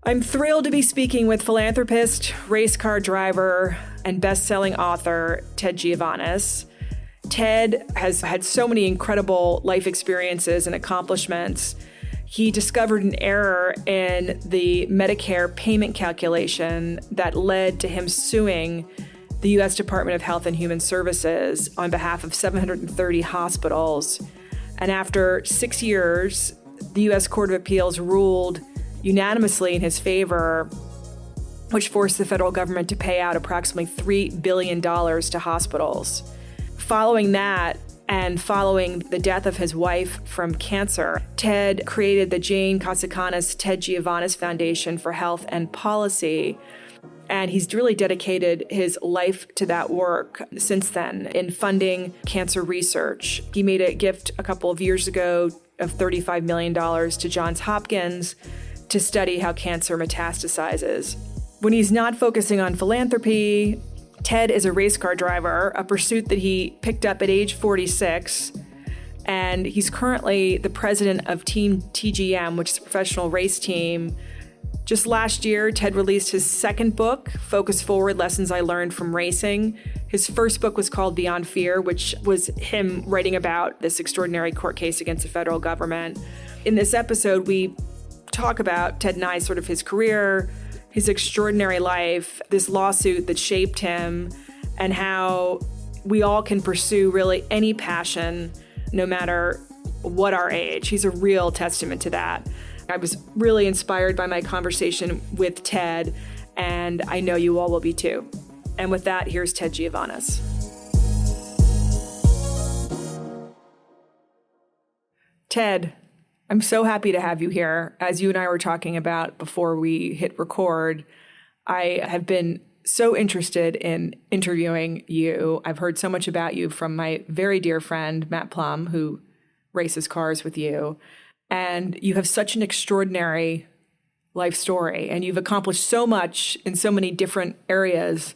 I'm thrilled to be speaking with philanthropist, race car driver, and best-selling author Ted Giovanis. Ted has had so many incredible life experiences and accomplishments. He discovered an error in the Medicare payment calculation that led to him suing the U.S. Department of Health and Human Services on behalf of 730 hospitals. And after 6 years, the U.S. Court of Appeals ruled unanimously in his favor, which forced the federal government to pay out approximately $3 billion to hospitals. Following that, and following the death of his wife from cancer, Ted created the Jane Casicana's Ted Giovanis Foundation for Health and Policy. And he's really dedicated his life to that work since then in funding cancer research. He made a gift a couple of years ago of $35 million to Johns Hopkins to study how cancer metastasizes. When he's not focusing on philanthropy, Ted is a race car driver, a pursuit that he picked up at age 46. And he's currently the president of Team TGM, which is a professional race team. Just last year, Ted released his second book, Focus Forward, Lessons I Learned from Racing. His first book was called Beyond Fear, which was him writing about this extraordinary court case against the federal government. In this episode, we talk about Ted and I, sort of his career, his extraordinary life, this lawsuit that shaped him, and how we all can pursue really any passion, no matter what our age. He's a real testament to that. I was really inspired by my conversation with Ted, and I know you all will be too. And with that, here's Ted Giovanis. Ted, I'm so happy to have you here. As you and I were talking about before we hit record, I have been so interested in interviewing you. I've heard so much about you from my very dear friend, Matt Plum, who races cars with you. And you have such an extraordinary life story, and you've accomplished so much in so many different areas.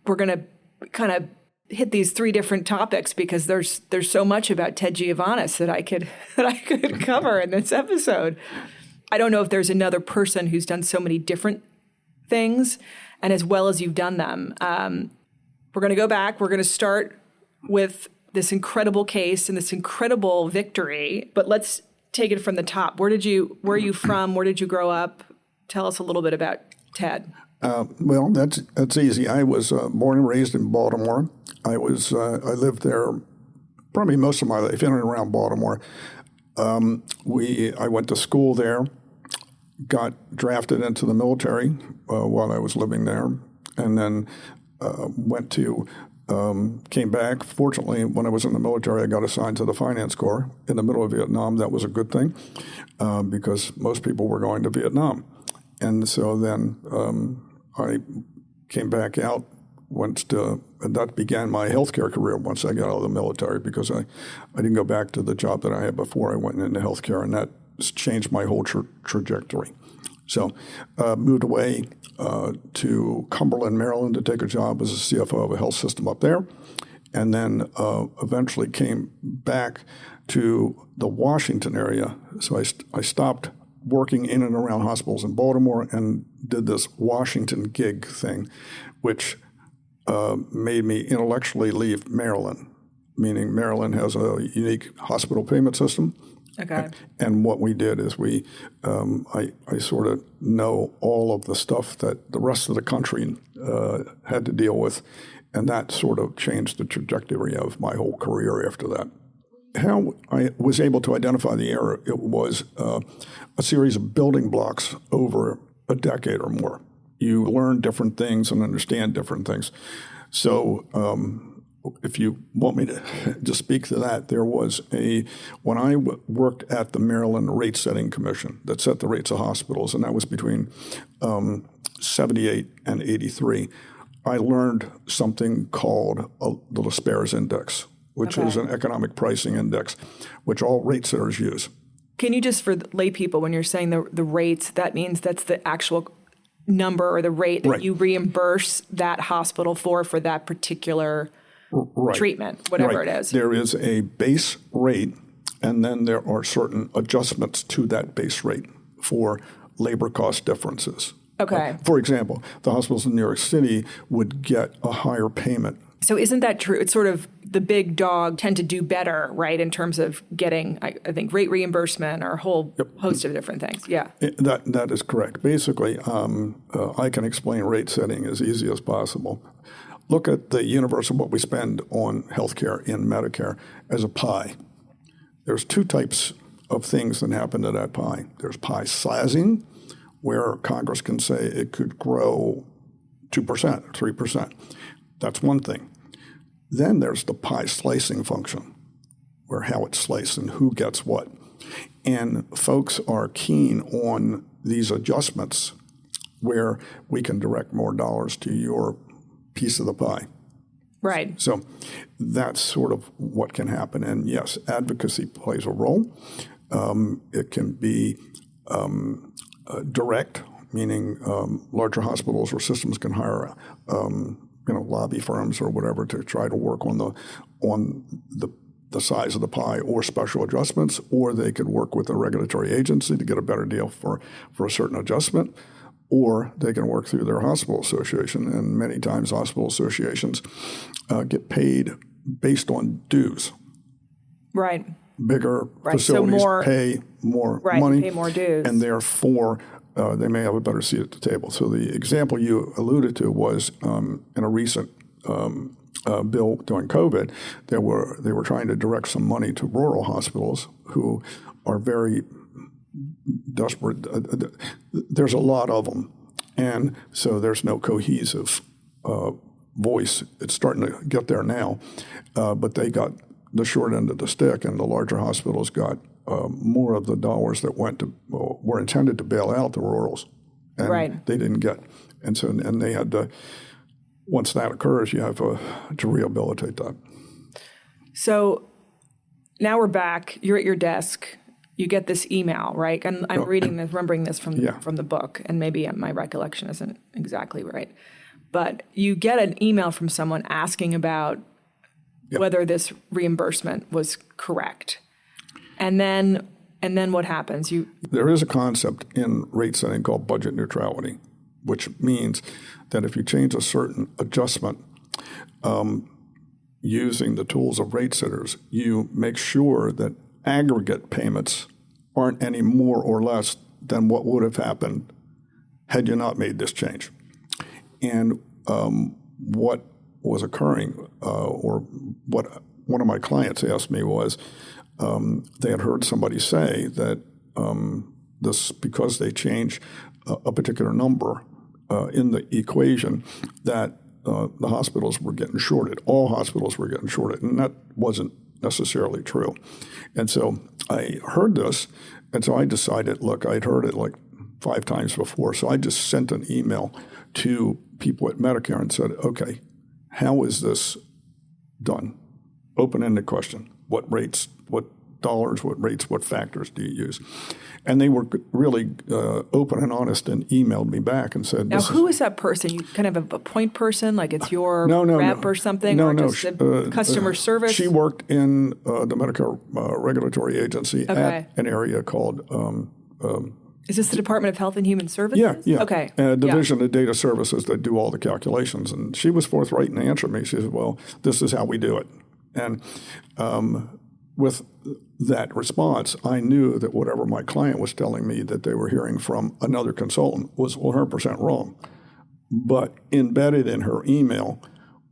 We're going to kind of hit these three different topics because there's so much about Ted Giovanis that I could cover in this episode. I don't know if there's another person who's done so many different things and as well as you've done them. We're going to go back. We're going to start with this incredible case and this incredible victory, but let's take it from the top. Where are you from? Where did you grow up? Tell us a little bit about Ted. Well, that's easy. I was born and raised in Baltimore. I lived there probably most of my life, in and around Baltimore. I went to school there, got drafted into the military while I was living there, and then came back. Fortunately, when I was in the military, I got assigned to the finance corps in the middle of Vietnam. That was a good thing because most people were going to Vietnam. And so then I came back out, and that began my healthcare career once I got out of the military because I didn't go back to the job that I had before I went into healthcare, and that changed my whole trajectory. So moved away to Cumberland, Maryland to take a job as a CFO of a health system up there, and then eventually came back to the Washington area. So I stopped working in and around hospitals in Baltimore and did this Washington gig thing, which made me intellectually leave Maryland, meaning Maryland has a unique hospital payment system. Okay. And what we did is I sort of know all of the stuff that the rest of the country had to deal with, and that sort of changed the trajectory of my whole career after that. How I was able to identify the error, it was a series of building blocks over a decade or more. You learn different things and understand different things. So if you want me to speak to that, there was when I worked at the Maryland Rate Setting Commission that set the rates of hospitals, and that was between 78 and 83, I learned something called the Lasper's Index, which is an economic pricing index, which all rate setters use. Can you just, for lay people, when you're saying the rates, that means that's the actual number or the rate that you reimburse that hospital for that particular treatment, whatever it is. There is a base rate, and then there are certain adjustments to that base rate for labor cost differences. Okay. For example, the hospitals in New York City would get a higher payment. So isn't that true? It's sort of the big dog tend to do better, right, in terms of getting, I think, rate reimbursement or a whole host of different things. Yeah. That is correct. Basically, I can explain rate setting as easy as possible. Look at the universe of what we spend on healthcare in Medicare as a pie. There's two types of things that happen to that pie. There's pie sizing, where Congress can say it could grow 2%, 3%. That's one thing. Then there's the pie slicing function, where how it's sliced and who gets what. And folks are keen on these adjustments where we can direct more dollars to your piece of the pie. Right. So that's sort of what can happen. And yes, advocacy plays a role. It can be direct, meaning larger hospitals or systems can hire lobby firms or whatever to try to work on the size of the pie or special adjustments, or they could work with a regulatory agency to get a better deal for a certain adjustment, or they can work through their hospital association. And many times hospital associations get paid based on dues. Right. Bigger facilities pay more money. Pay more dues. And therefore, they may have a better seat at the table. So the example you alluded to was in a recent bill during COVID, they were trying to direct some money to rural hospitals who are very desperate. There's a lot of them, and so there's no cohesive voice. It's starting to get there now, but they got the short end of the stick, and the larger hospitals got more of the dollars that were intended to bail out the rurals, and they didn't get. And so, and they had to. Once that occurs, you have to rehabilitate that. So now we're back. You're at your desk. You get this email, right? And I'm remembering this from the book, and maybe my recollection isn't exactly right. But you get an email from someone asking about whether this reimbursement was correct. And then what happens? There is a concept in rate setting called budget neutrality, which means that if you change a certain adjustment using the tools of rate setters, you make sure that aggregate payments aren't any more or less than what would have happened had you not made this change. And what was occurring, or what one of my clients asked me was, they had heard somebody say that because they changed a particular number in the equation, that the hospitals were getting shorted. All hospitals were getting shorted, and that wasn't necessarily true. And so I heard this, and so I decided, look, I'd heard it like 5 times before, so I just sent an email to people at Medicare and said, okay, how is this done? Open-ended question. What rates, what dollars, what rates, what factors do you use? And they were really open and honest and emailed me back and said, now, who is that person? You kind of have a point person, like it's your rep or something, or just customer service? She worked in the Medicare regulatory agency at an area called... is this the Department of Health and Human Services? Yeah. Okay. Division of Data Services that do all the calculations. And she was forthright and answered me. She said, well, this is how we do it. And with that response, I knew that whatever my client was telling me that they were hearing from another consultant was 100% wrong. But embedded in her email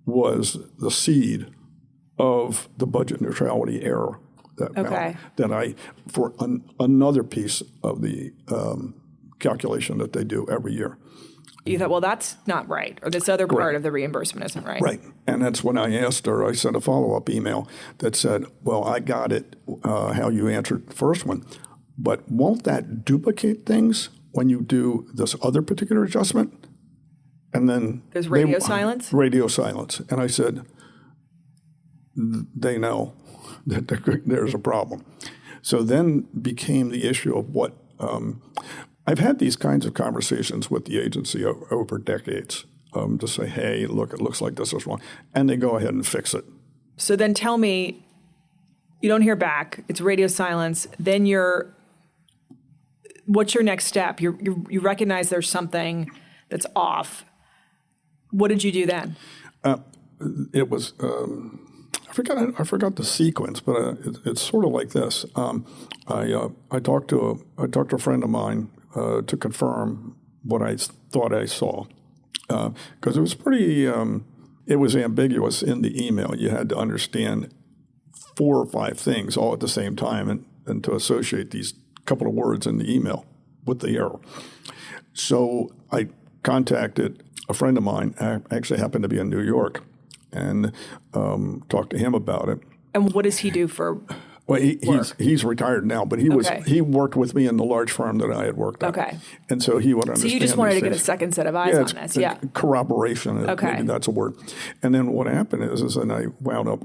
was the seed of the budget neutrality error that I, for another piece of the calculation that they do every year. You thought, well, that's not right, or this other part of the reimbursement isn't right. Right. And that's when I asked her, I sent a follow-up email that said, well, I got it, how you answered the first one, but won't that duplicate things when you do this other particular adjustment? And then there's radio silence? Radio silence. And I said, they know that there's a problem. So then became the issue of what I've had these kinds of conversations with the agency over decades to say, hey, look, it looks like this is wrong. And they go ahead and fix it. So then tell me, you don't hear back. It's radio silence. Then what's your next step? You recognize there's something that's off. What did you do then? It was I forgot the sequence, but it's sort of like this. I talked to a friend of mine to confirm what I thought I saw, because it was pretty. It was ambiguous in the email. You had to understand 4 or 5 things all at the same time, and to associate these couple of words in the email with the error. So I contacted a friend of mine, actually happened to be in New York, and talked to him about it. And what does he do for Well, he's retired now, but he worked with me in the large firm that I had worked at. Okay. And so he would understand. So you just wanted to get a second set of eyes on this, yeah. Corroboration, okay. Maybe that's a word. And then what happened is and I wound up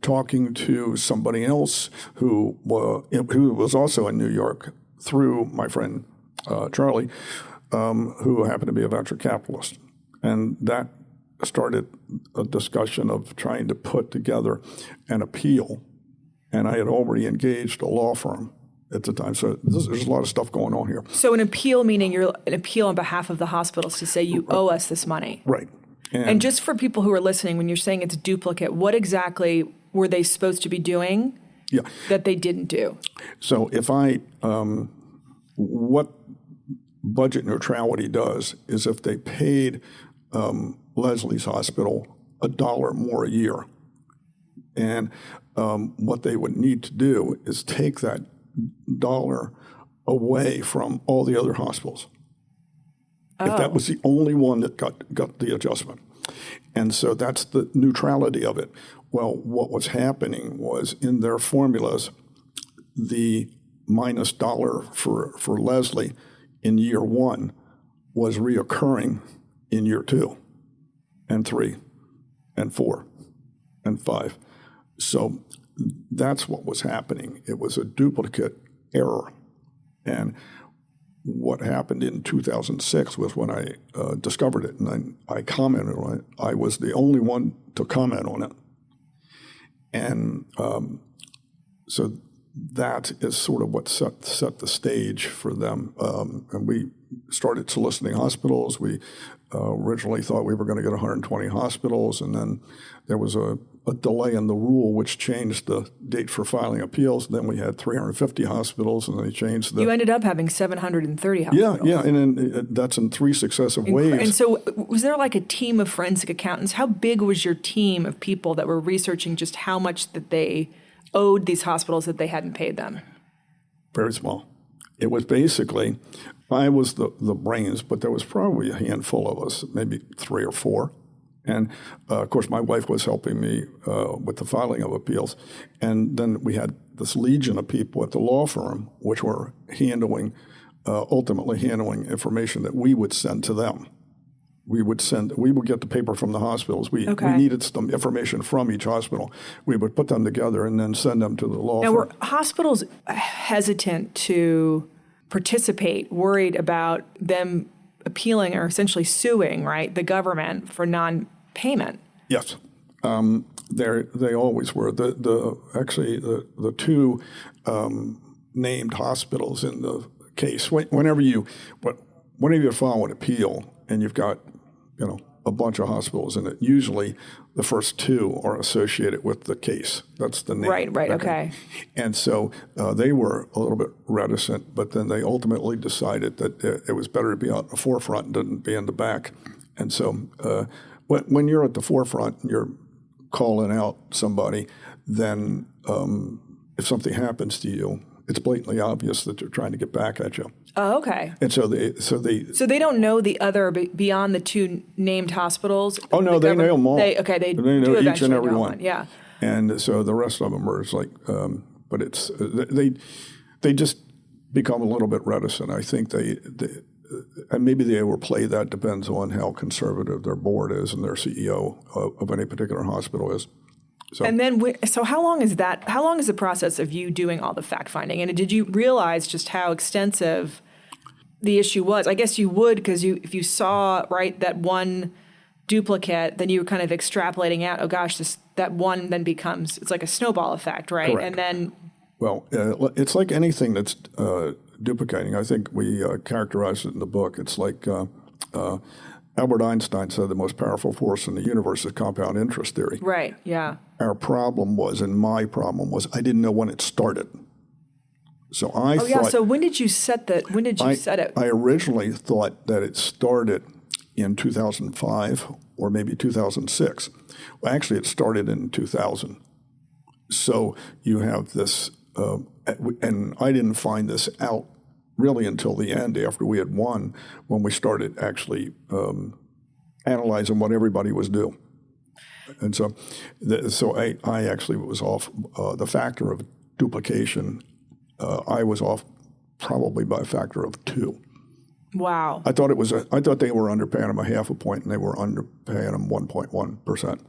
talking to somebody else who was also in New York through my friend Charlie, who happened to be a venture capitalist. And that started a discussion of trying to put together an appeal. And I had already engaged a law firm at the time. So there's a lot of stuff going on here. So an appeal meaning you're an appeal on behalf of the hospitals to say you owe us this money. Right. And just for people who are listening, when you're saying it's duplicate, what exactly were they supposed to be doing that they didn't do? So if what budget neutrality does is if they paid Leslie's hospital $1 more a year, and what they would need to do is take that $1 away from all the other hospitals. If that was the only one that got the adjustment. And so that's the neutrality of it. Well, what was happening was in their formulas, the minus $1 for Leslie in year 1 was reoccurring in year 2 and 3 and 4 and 5. So that's what was happening. It was a duplicate error. And what happened in 2006 was when I discovered it and I commented on it. I was the only one to comment on it. And so that is sort of what set the stage for them. And we started soliciting hospitals. We originally thought we were going to get 120 hospitals, and then there was a delay in the rule, which changed the date for filing appeals. Then we had 350 hospitals, and they changed the... You ended up having 730 hospitals. Yeah, and then that's in 3 successive waves. And so was there like a team of forensic accountants? How big was your team of people that were researching just how much that they owed these hospitals that they hadn't paid them? Very small. It was basically, I was the brains, but there was probably a handful of us, maybe 3 or 4. And, of course, my wife was helping me with the filing of appeals. And then we had this legion of people at the law firm, which were ultimately handling information that we would send to them. We would get the paper from the hospitals. We needed some information from each hospital. We would put them together and then send them to the law firm. Now, were hospitals hesitant to participate, worried about them appealing or essentially suing, right, the government for non-payment? Yes. They always were. The 2 named hospitals in the case, whenever you file an appeal and you've got a bunch of hospitals in it, usually the first 2 are associated with the case. That's the name. Right, okay. And so they were a little bit reticent, but then they ultimately decided that it was better to be out in the forefront than be in the back. And so when you're at the forefront and you're calling out somebody, then if something happens to you, it's blatantly obvious that they're trying to get back at you. Oh, okay. And so they don't know the other beyond the 2 named hospitals. Oh no, they know them all. They know each and every one. Yeah. And so the rest of them are like, but it's they just become a little bit reticent. I think and maybe they overplay that. Depends on how conservative their board is and their CEO of any particular hospital is. So. And then, so how long is that? How long is the process of you doing all the fact finding? And did you realize just how extensive the issue was? I guess you would, because if you saw that one duplicate, then you were kind of extrapolating out. Oh gosh, that one then becomes, it's like a snowball effect, right? Correct. And then Well, it's like anything that's duplicating. I think we characterize it in the book. It's like Albert Einstein said the most powerful force in the universe is compound interest theory. Right, yeah. Our problem was, and my problem was, I didn't know when it started. So I thought. Yeah. So when did you set that? When did you set it? I originally thought that it started in 2005 or maybe 2006. Well, actually, it started in 2000. So you have this, and I didn't find this out really until the end after we had won, when we started actually analyzing what everybody was due. And so, I actually was off the factor of duplication. I was off probably by a factor of 2. Wow. I thought they were underpaying them a half a point, and they were underpaying them 1.1%.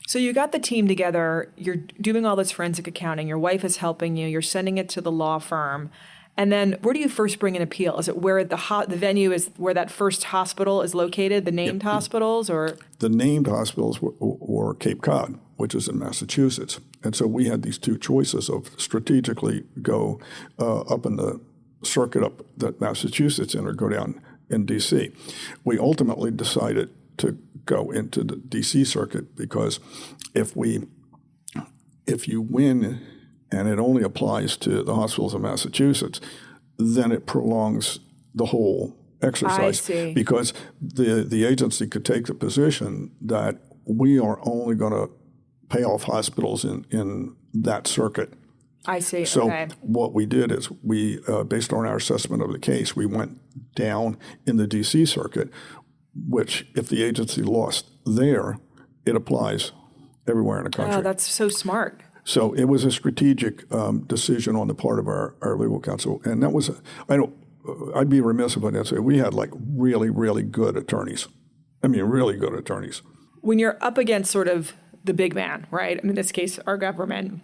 So you got the team together. You're doing all this forensic accounting. Your wife is helping you. You're sending it to the law firm. And then where do you first bring an appeal? Is it where the venue is, where that first hospital is located, the named hospitals, or? The named hospitals were Cape Cod, which is in Massachusetts. And so we had these 2 choices of strategically go up in the circuit up that Massachusetts in or go down in D.C. We ultimately decided to go into the D.C. circuit because if you win and it only applies to the hospitals in Massachusetts, then it prolongs the whole exercise. I see. Because the agency could take the position that we are only going to pay off hospitals in that circuit. I see. So okay. What we did is we, based on our assessment of the case, we went down in the D.C. circuit, which if the agency lost there, it applies everywhere in the country. Oh, that's so smart. So it was a strategic decision on the part of our legal counsel, and that was I'd be remiss if I didn't say we had like really, really good attorneys. I mean, really good attorneys. When you're up against sort of the big man, right? In this case, our government.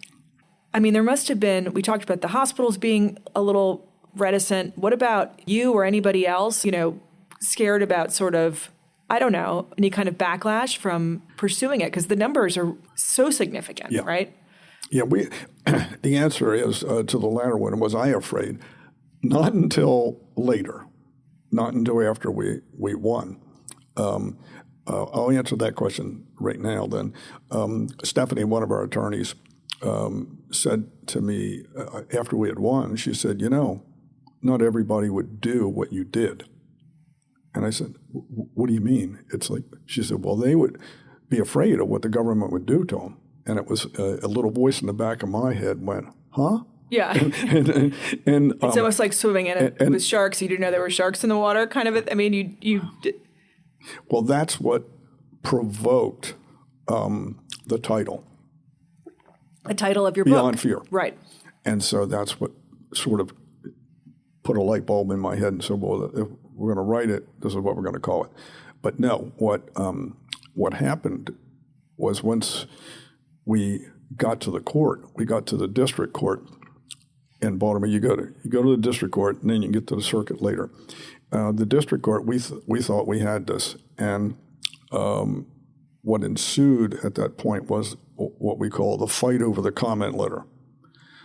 I mean, there must have been. We talked about the hospitals being a little reticent. What about you or anybody else? Scared about sort of, I don't know, any kind of backlash from pursuing it because the numbers are so significant, right? Yeah, the answer is to the latter one. Was I afraid? Not until later, not until after we won. I'll answer that question right now. Then Stephanie, one of our attorneys, said to me after we had won, she said, not everybody would do what you did. And I said, what do you mean? It's like, she said, well, they would be afraid of what the government would do to them. And it was a little voice in the back of my head went, huh? Yeah. and it's almost like swimming in it with sharks. You didn't know there were sharks in the water, kind of. I mean, you did. Well, that's what provoked the title. The title of your book. Beyond Fear. Right. And so that's what sort of put a light bulb in my head and said, well, if we're going to write it, this is what we're going to call it. But no, what happened was once we got to the court, we got to the district court in Baltimore. You go to the district court, and then you get to the circuit later. The district court, we thought we had this, and what ensued at that point was what we call the fight over the comment letter.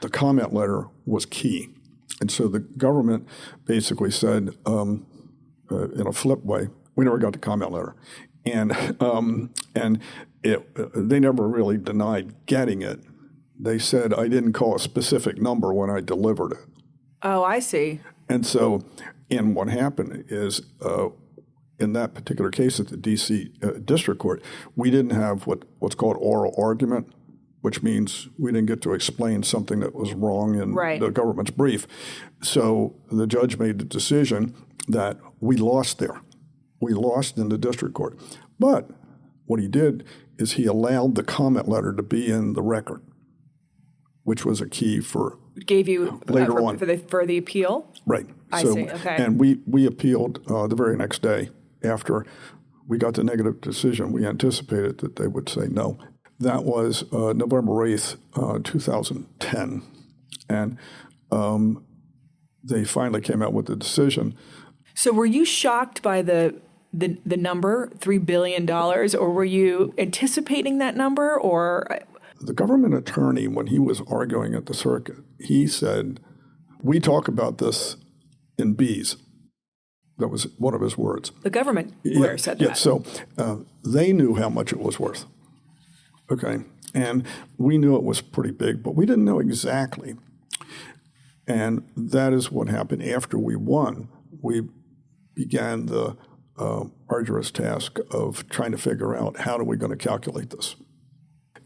The comment letter was key, and so the government basically said, in a flip way, we never got the comment letter, and they never really denied getting it. They said I didn't call a specific number when I delivered it. Oh, I see. And so, what happened is, in that particular case at the D.C. District Court, we didn't have what's called oral argument, which means we didn't get to explain something that was wrong in the government's brief. So the judge made the decision that we lost there. We lost in the district court. But what he did is he allowed the comment letter to be in the record, which was a key for gave you later on for the appeal. Right. I see. Okay. And we appealed the very next day after we got the negative decision. We anticipated that they would say no. That was November 8th, 2010, and they finally came out with the decision. So were you shocked by the number, $3 billion, or were you anticipating that number, or? The government attorney, when he was arguing at the circuit, he said, "We talk about this in B's." That was one of his words. The government lawyer said that. Yeah, so they knew how much it was worth. Okay, and we knew it was pretty big, but we didn't know exactly. And that is what happened after we won. We began the arduous task of trying to figure out how are we going to calculate this.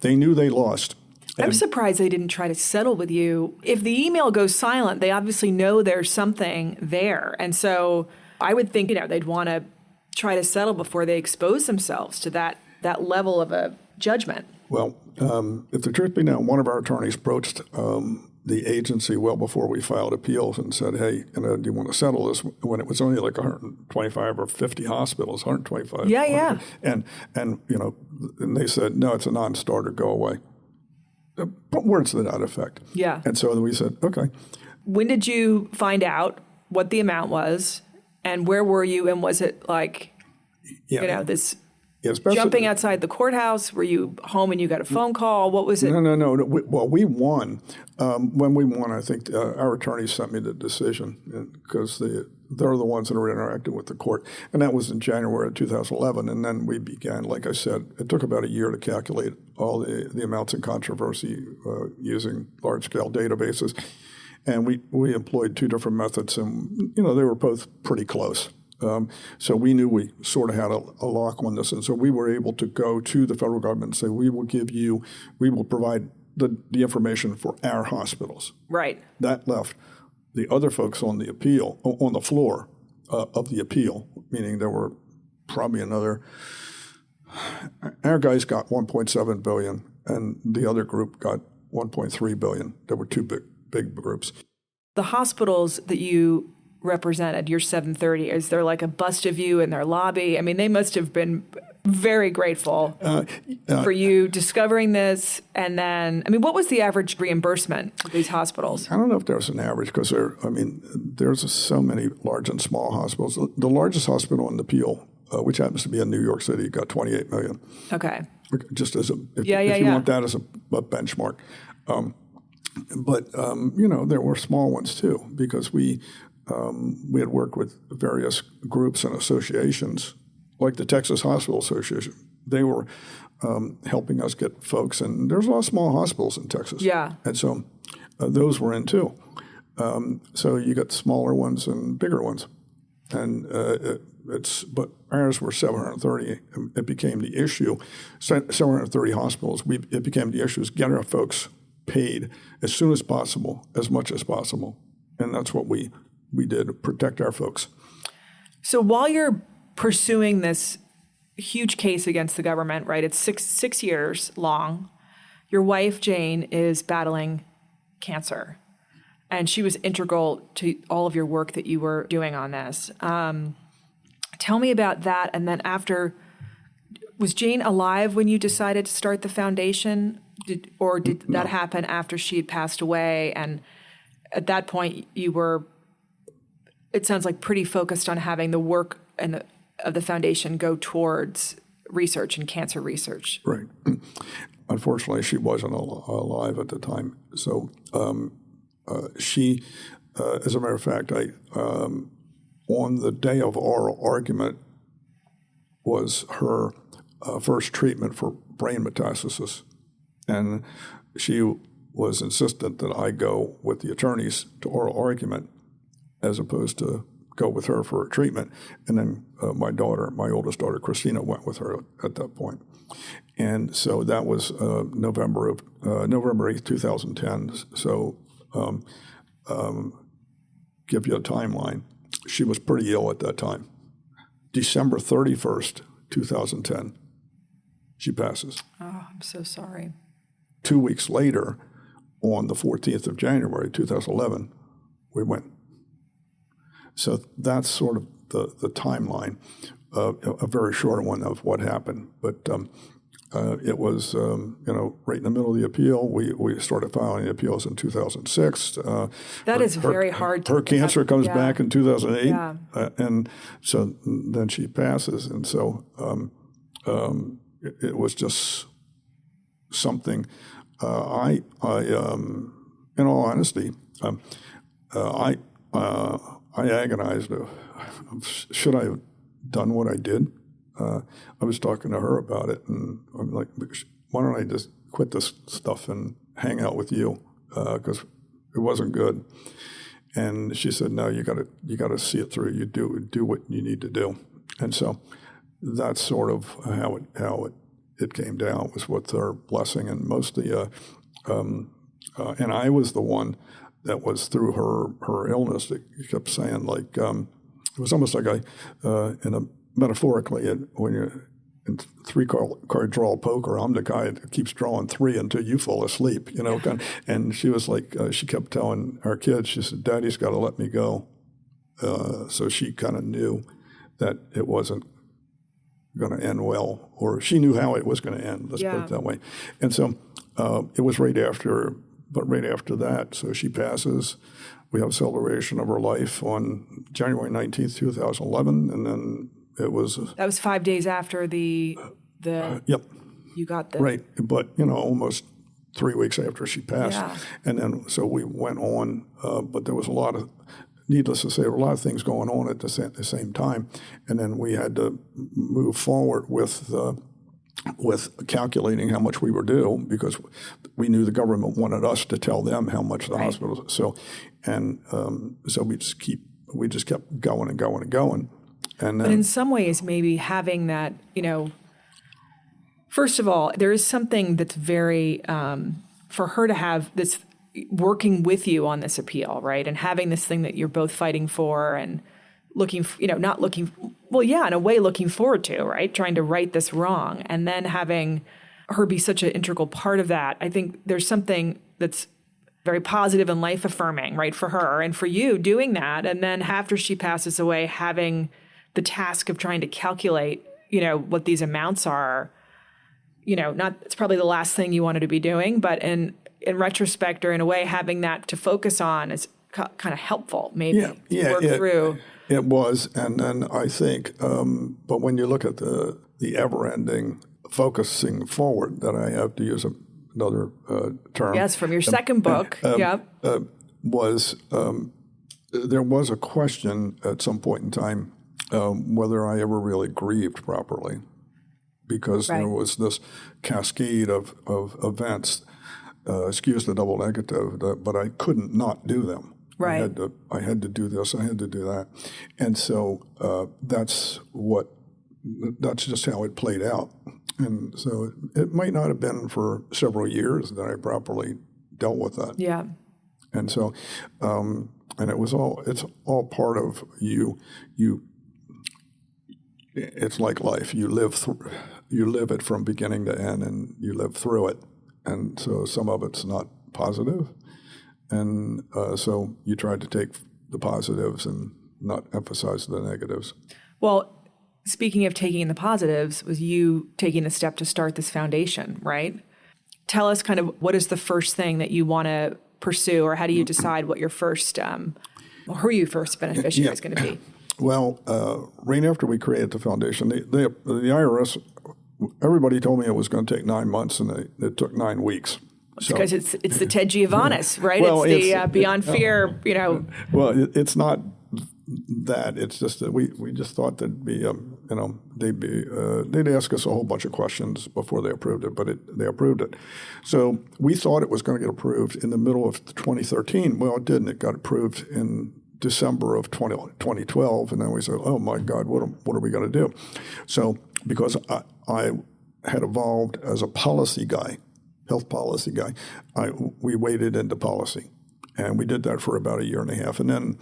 They knew they lost. I'm surprised they didn't try to settle with you. If the email goes silent, they obviously know there's something there. And so I would think, they'd want to try to settle before they expose themselves to that level of a judgment. Well, if the truth be known, one of our attorneys approached the agency well before we filed appeals and said, "Hey, do you want to settle this?" When it was only like 125 or 50 hospitals, 125. Yeah. And and they said, "No, it's a non-starter. Go away." But words to that effect. Yeah. And so we said, "Okay." When did you find out what the amount was, and where were you? And was it like, this? Jumping outside the courthouse? Were you home and you got a phone call? What was it? No. We won. When we won, I think our attorneys sent me the decision because they're the ones that are interacting with the court. And that was in January of 2011. And then we began, like I said, it took about a year to calculate all the amounts in controversy using large-scale databases. And we employed two different methods, and they were both pretty close. So we knew we sort of had a lock on this, and so we were able to go to the federal government and say, we will provide the information for our hospitals. Right. That left the other folks on the floor of the appeal, meaning there were probably our guys got $1.7 billion, and the other group got $1.3 billion. There were two big groups. The hospitals that you represented, your 730, is there like a bust of you in their lobby? I mean, they must have been very grateful for you discovering this. And then, what was the average reimbursement of these hospitals? I don't know if there's an average because there's so many large and small hospitals. The largest hospital in the appeal, which happens to be in New York City, got $28 million. Okay. Just as if you want that as a benchmark. But there were small ones too, because we had worked with various groups and associations, like the Texas Hospital Association. They were helping us get folks, and there's a lot of small hospitals in Texas. Yeah. And so those were in too. So you got smaller ones and bigger ones. And but ours were 730. It became the issue. 730 hospitals. It became the issue is get our folks paid as soon as possible, as much as possible. And that's what we did to protect our folks. So while you're pursuing this huge case against the government, right, it's six years long, your wife, Jane, is battling cancer. And she was integral to all of your work that you were doing on this. Tell me about that. And then was Jane alive when you decided to start the foundation? Did that happen after she had passed away? And at that point, you were, it sounds like, pretty focused on having the work of the foundation go towards research and cancer research. Right. Unfortunately, she wasn't alive at the time. So she, as a matter of fact, on the day of oral argument was her first treatment for brain metastasis. And she was insistent that I go with the attorneys to oral argument as opposed to go with her for a treatment. And then my oldest daughter, Christina, went with her at that point. And so that was November 8th, 2010. So give you a timeline. She was pretty ill at that time. December 31st, 2010, she passes. Oh, I'm so sorry. 2 weeks later, on the 14th of January, 2011, we went. So that's sort of the timeline, a very short one of what happened. But it was, right in the middle of the appeal. We started filing the appeals in 2006. That is very hard to... Her cancer comes back in 2008. Yeah. And so then she passes. And so it was just something in all honesty, I agonized. Should I have done what I did? I was talking to her about it, and I'm like, why don't I just quit this stuff and hang out with you? Because it wasn't good. And she said, no, you got to see it through. You do what you need to do. And so that's sort of how it came down, was with her blessing. And mostly, and I was the one that was through her illness that kept saying, like, it was almost like metaphorically, when you're in three-card draw poker, I'm the guy that keeps drawing three until you fall asleep, you know. And she was like, she kept telling our kids, she said, Daddy's got to let me go. So she kind of knew that it wasn't going to end well, or she knew how it was going to end, let's put it that way. And so it was right after that, so she passes. We have a celebration of her life on January 19th, 2011, and then it was... That was 5 days after the yep. You got the... Right, but, almost 3 weeks after she passed. Yeah. And then, so we went on, but there was a lot of, needless to say, there were a lot of things going on at the same time. And then we had to move forward with calculating how much we were due, because we knew the government wanted us to tell them how much the hospital. So we just kept going and going and going. And then, but in some ways, maybe having that, first of all, there is something that's very, for her to have this, working with you on this appeal, right? And having this thing that you're both fighting for and looking, in a way looking forward to, right? Trying to right this wrong. And then having her be such an integral part of that. I think there's something that's very positive and life affirming, right? For her and for you doing that. And then after she passes away, having the task of trying to calculate, what these amounts are, it's probably the last thing you wanted to be doing, but in retrospect, or in a way, having that to focus on is kind of helpful, maybe, to work through. It was, and then I think, but when you look at the ever-ending focusing forward, that I have to use another term. Yes, from your second book, there was a question at some point in time whether I ever really grieved properly, because there was this cascade of events, excuse the double negative, but I couldn't not do them. Right. I had to do this, I had to do that. And so that's just how it played out. And so it might not have been for several years that I properly dealt with that. Yeah. And so, and it's all part of you. It's like life. You live it from beginning to end, and you live through it. And so some of it's not positive. And so you try to take the positives and not emphasize the negatives. Well, speaking of taking the positives, was you taking the step to start this foundation, right? Tell us kind of what is the first thing that you want to pursue, or how do you decide what your first, who your first beneficiary is going to be? Well, right after we created the foundation, the IRS, everybody told me it was going to take 9 months, and it took 9 weeks. Because it's the Ted Giovanis, right? Well, it's the Beyond Fear, Well, it's not that. It's just that we just thought there'd be, they'd ask us a whole bunch of questions before they approved it, but they approved it. So we thought it was going to get approved in the middle of 2013. Well, it didn't. It got approved in December of 2012, and then we said, oh my God, what are we going to do? So because I had evolved as a policy guy, health policy guy, we waded into policy. And we did that for about 1.5 years. And then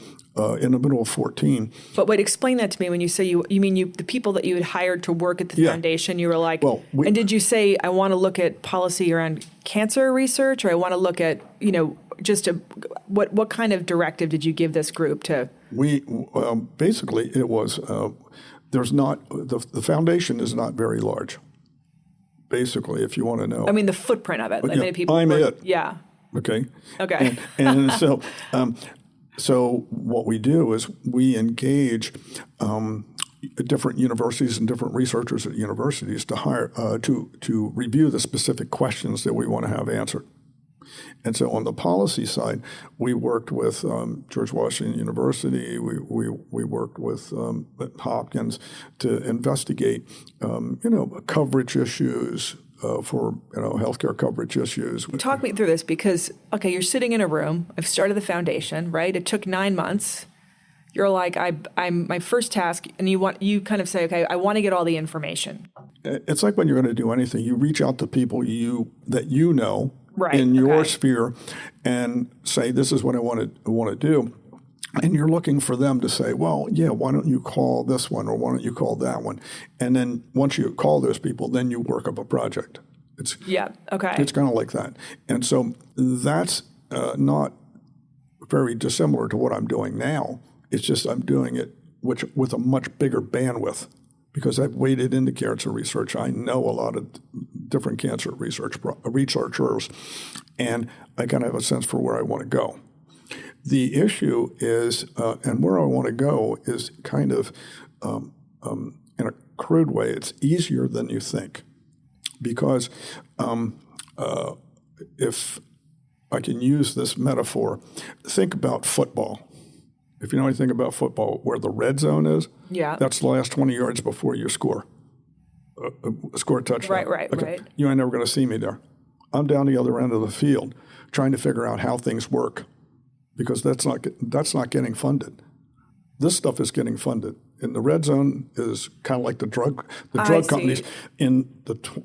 in the middle of 2014. But wait, explain that to me. When you say you mean the people that you had hired to work at the foundation, you were like, and did you say, I want to look at policy around cancer research, or I want to look at, what kind of directive did you give this group to? We, basically it was, there's not, the foundation is not very large. Basically, if you want to know. I mean, the footprint of it. Like many people I'm it. Yeah. Okay. And so what we do is we engage different universities and different researchers at universities to hire to review the specific questions that we want to have answered. And so on the policy side, we worked with George Washington University. We worked with Hopkins to investigate, coverage issues for healthcare coverage issues. Talk me through this because, okay, you're sitting in a room. I've started the foundation, right? It took 9 months. You're like, I'm my first task, and you kind of say, okay, I want to get all the information. It's like when you're going to do anything, you reach out to people that you know. Right, in your sphere and say, this is what I want to do. And you're looking for them to say, well, yeah, why don't you call this one or why don't you call that one? And then once you call those people, then you work up a project. It's kind of like that. And so that's not very dissimilar to what I'm doing now. It's just I'm doing it with a much bigger bandwidth. Because I've waded into cancer research, I know a lot of different cancer researchers, and I kind of have a sense for where I want to go. The issue is, and where I want to go is kind of, in a crude way, it's easier than you think. Because if I can use this metaphor, think about football. If you know anything about football, where the red zone is, that's the last 20 yards before you score a touchdown. Right. You ain't never going to see me there. I'm down the other end of the field trying to figure out how things work because that's not getting funded. This stuff is getting funded. And the red zone is kind of like the drug companies.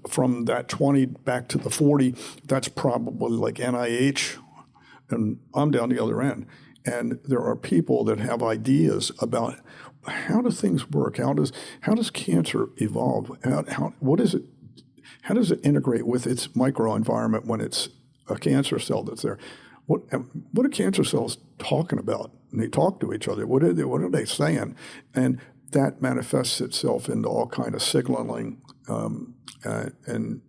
From that 20 back to the 40, that's probably like NIH, and I'm down the other end. And there are people that have ideas about how do things work? How does cancer evolve? What is it? How does it integrate with its microenvironment when it's a cancer cell that's there? What are cancer cells talking about? And they talk to each other. What are they saying? And that manifests itself into all kind of signaling and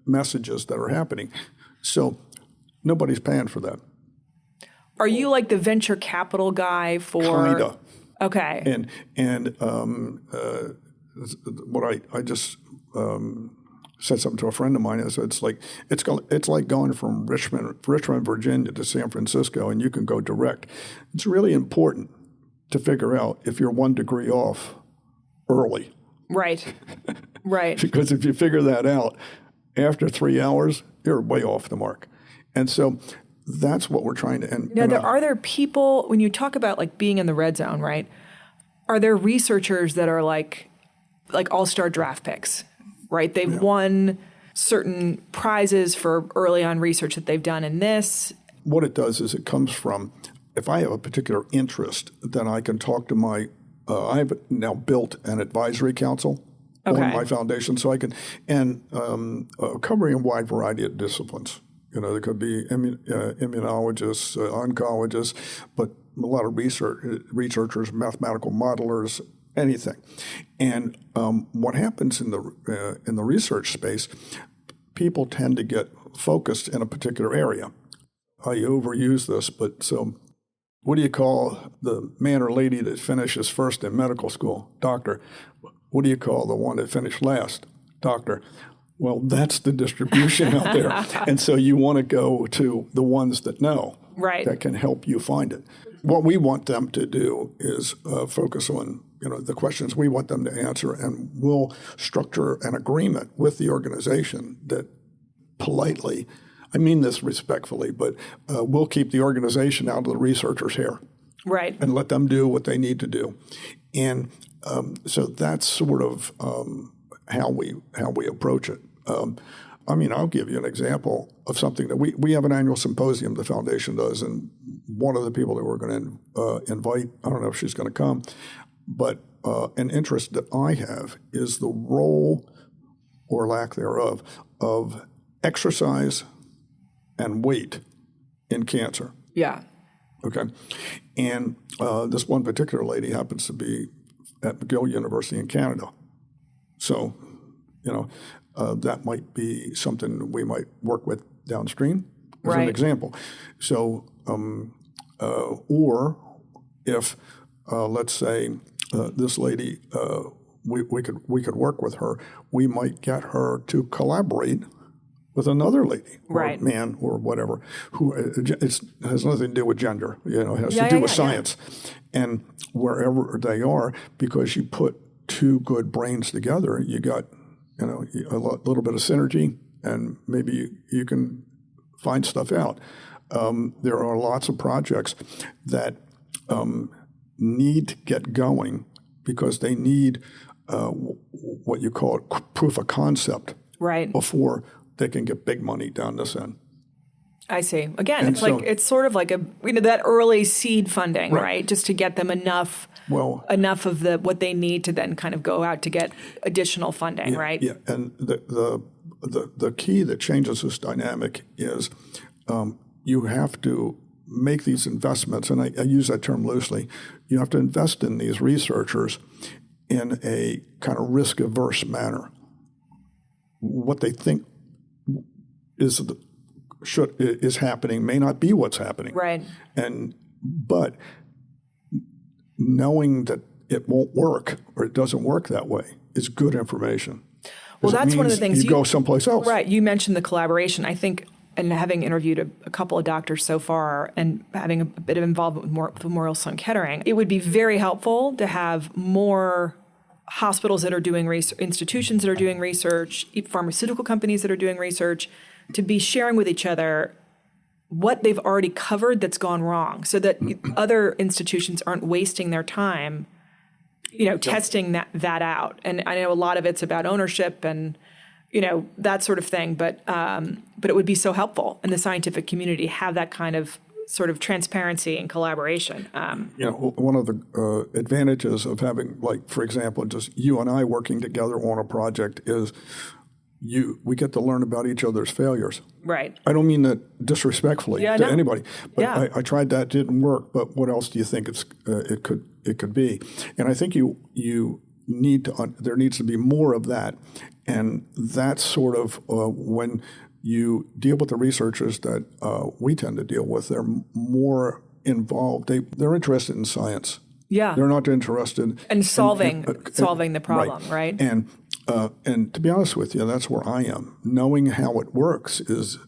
messages that are happening. So nobody's paying for that. Are you like the venture capital guy for? Kinda. Okay. And what I just said something to a friend of mine is it's like going from Richmond, Virginia to San Francisco, and you can go direct. It's really important to figure out if you're 1 degree off early. Right. Because if you figure that out after 3 hours, you're way off the mark. And so that's what we're trying to. Are there people, when you talk about like being in the red zone, right? Are there researchers that are like all-star draft picks, right? They've won certain prizes for early on research that they've done in this. What it does is it comes from, if I have a particular interest, then I can talk to I've now built an advisory council on my foundation, so I can, covering a wide variety of disciplines. There could be immunologists, oncologists, but a lot of researchers, mathematical modelers, anything. And what happens in the research space, people tend to get focused in a particular area. I overuse this, but so what do you call the man or lady that finishes first in medical school? Doctor. What do you call the one that finished last? Doctor. Well, that's the distribution out there. And so you want to go to the ones that know, that can help you find it. What we want them to do is focus on the questions we want them to answer, and we'll structure an agreement with the organization that politely, I mean this respectfully, but we'll keep the organization out of the researcher's hair. Right. And let them do what they need to do. And so that's sort of how we approach it. I'll give you an example of something that we have an annual symposium the foundation does, and one of the people that we're going to invite, I don't know if she's going to come, but an interest that I have is the role or lack thereof of exercise and weight in cancer. Yeah. Okay. And this one particular lady happens to be at McGill University in Canada. So, that might be something we might work with downstream as an example. So, or if, let's say, this lady, we could work with her. We might get her to collaborate with another lady or man or whatever who has nothing to do with gender. It has to do with science, and wherever they are, because you put two good brains together, you got a little bit of synergy, and maybe you can find stuff out. There are lots of projects that need to get going because they need what you call proof of concept before they can get big money down this end. I see. Again, it's sort of like that early seed funding, right? Just to get them enough of what they need to then kind of go out to get additional funding, right? Yeah, and the key that changes this dynamic is you have to make these investments, and I use that term loosely. You have to invest in these researchers in a kind of risk-averse manner. What they think is happening may not be what's happening, right? But knowing that it won't work or it doesn't work that way is good information. Well, that's one of the things you go someplace else, right? You mentioned the collaboration. I think, and having interviewed a couple of doctors so far, and having a bit of involvement with Memorial Sloan Kettering, it would be very helpful to have more hospitals that are doing research, institutions that are doing research, pharmaceutical companies that are doing research, to be sharing with each other what they've already covered that's gone wrong, so that other institutions aren't wasting their time, testing that out. And I know a lot of it's about ownership and that sort of thing, but it would be so helpful in the scientific community have that kind of sort of transparency and collaboration. One of the advantages of having, like, for example, just you and I working together on a project is we get to learn about each other's failures. Right. I don't mean that disrespectfully to anybody, but I tried that, didn't work. But what else do you think it could be? And I think you need to. There needs to be more of that, and that's sort of when you deal with the researchers that we tend to deal with. They're more involved. They're interested in science. Yeah. They're not interested in solving the problem, right? And to be honest with you, that's where I am. Knowing how it works is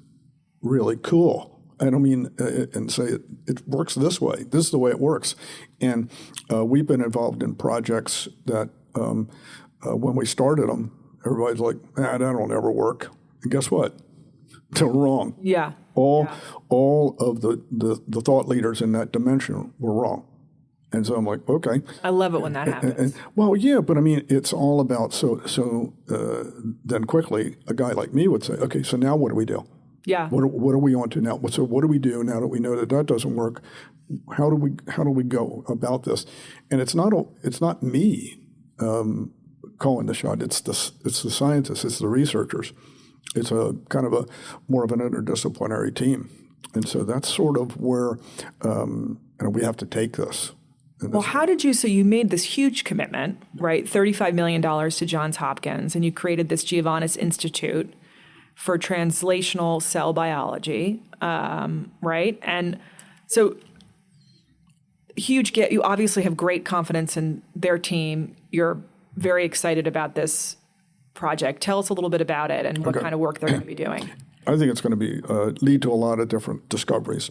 really cool. I don't mean and say it works this way. This is the way it works. And we've been involved in projects that when we started them, everybody's like, that'll never work. And guess what? They're wrong. Yeah. All of the thought leaders in that dimension were wrong. And so I'm like, okay. I love it when that happens. But I mean, it's all about, then quickly a guy like me would say, okay, so now what do we do? Yeah. What are we on to now? So what do we do now that we know that doesn't work? How do we go about this? And it's not me calling the shot. It's the scientists. It's the researchers. It's a kind of more of an interdisciplinary team. And so that's sort of where we have to take this. Well, how did you, so you made this huge commitment, right? $35 million to Johns Hopkins, and you created this Giovanis Institute for translational cell biology, right? And so you obviously have great confidence in their team. You're very excited about this project. Tell us a little bit about it and what kind of work they're going to be doing. I think it's going to be lead to a lot of different discoveries.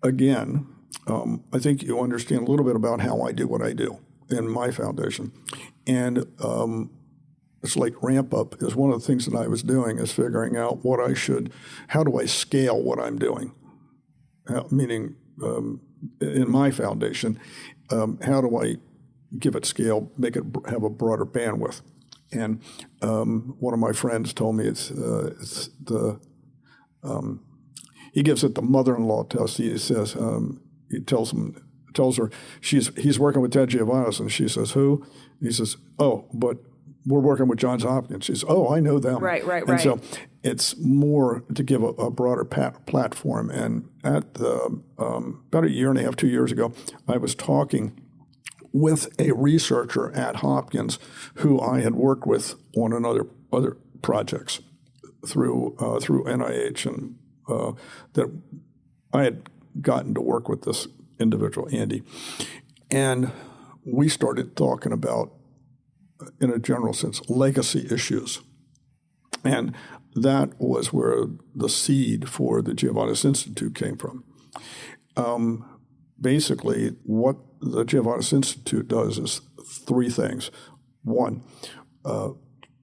Again, I think you understand a little bit about how I do what I do in my foundation. And it's like ramp up is one of the things that I was doing is figuring out how do I scale what I'm doing? Meaning in my foundation, how do I give it scale, make it have a broader bandwidth? And one of my friends told me he gives it the mother-in-law test. He says, he tells her he's working with Ted Giovanis, and she says, who? He says, oh, but we're working with Johns Hopkins. She says, oh, I know them. Right. And so it's more to give a broader platform. And at about a year and a half, 2 years ago, I was talking with a researcher at Hopkins who I had worked with on other projects through NIH, and that I had gotten to work with this individual, Andy. And we started talking about, in a general sense, legacy issues. And that was where the seed for the Giovanis Institute came from. Basically, what the Giovanis Institute does is three things. One,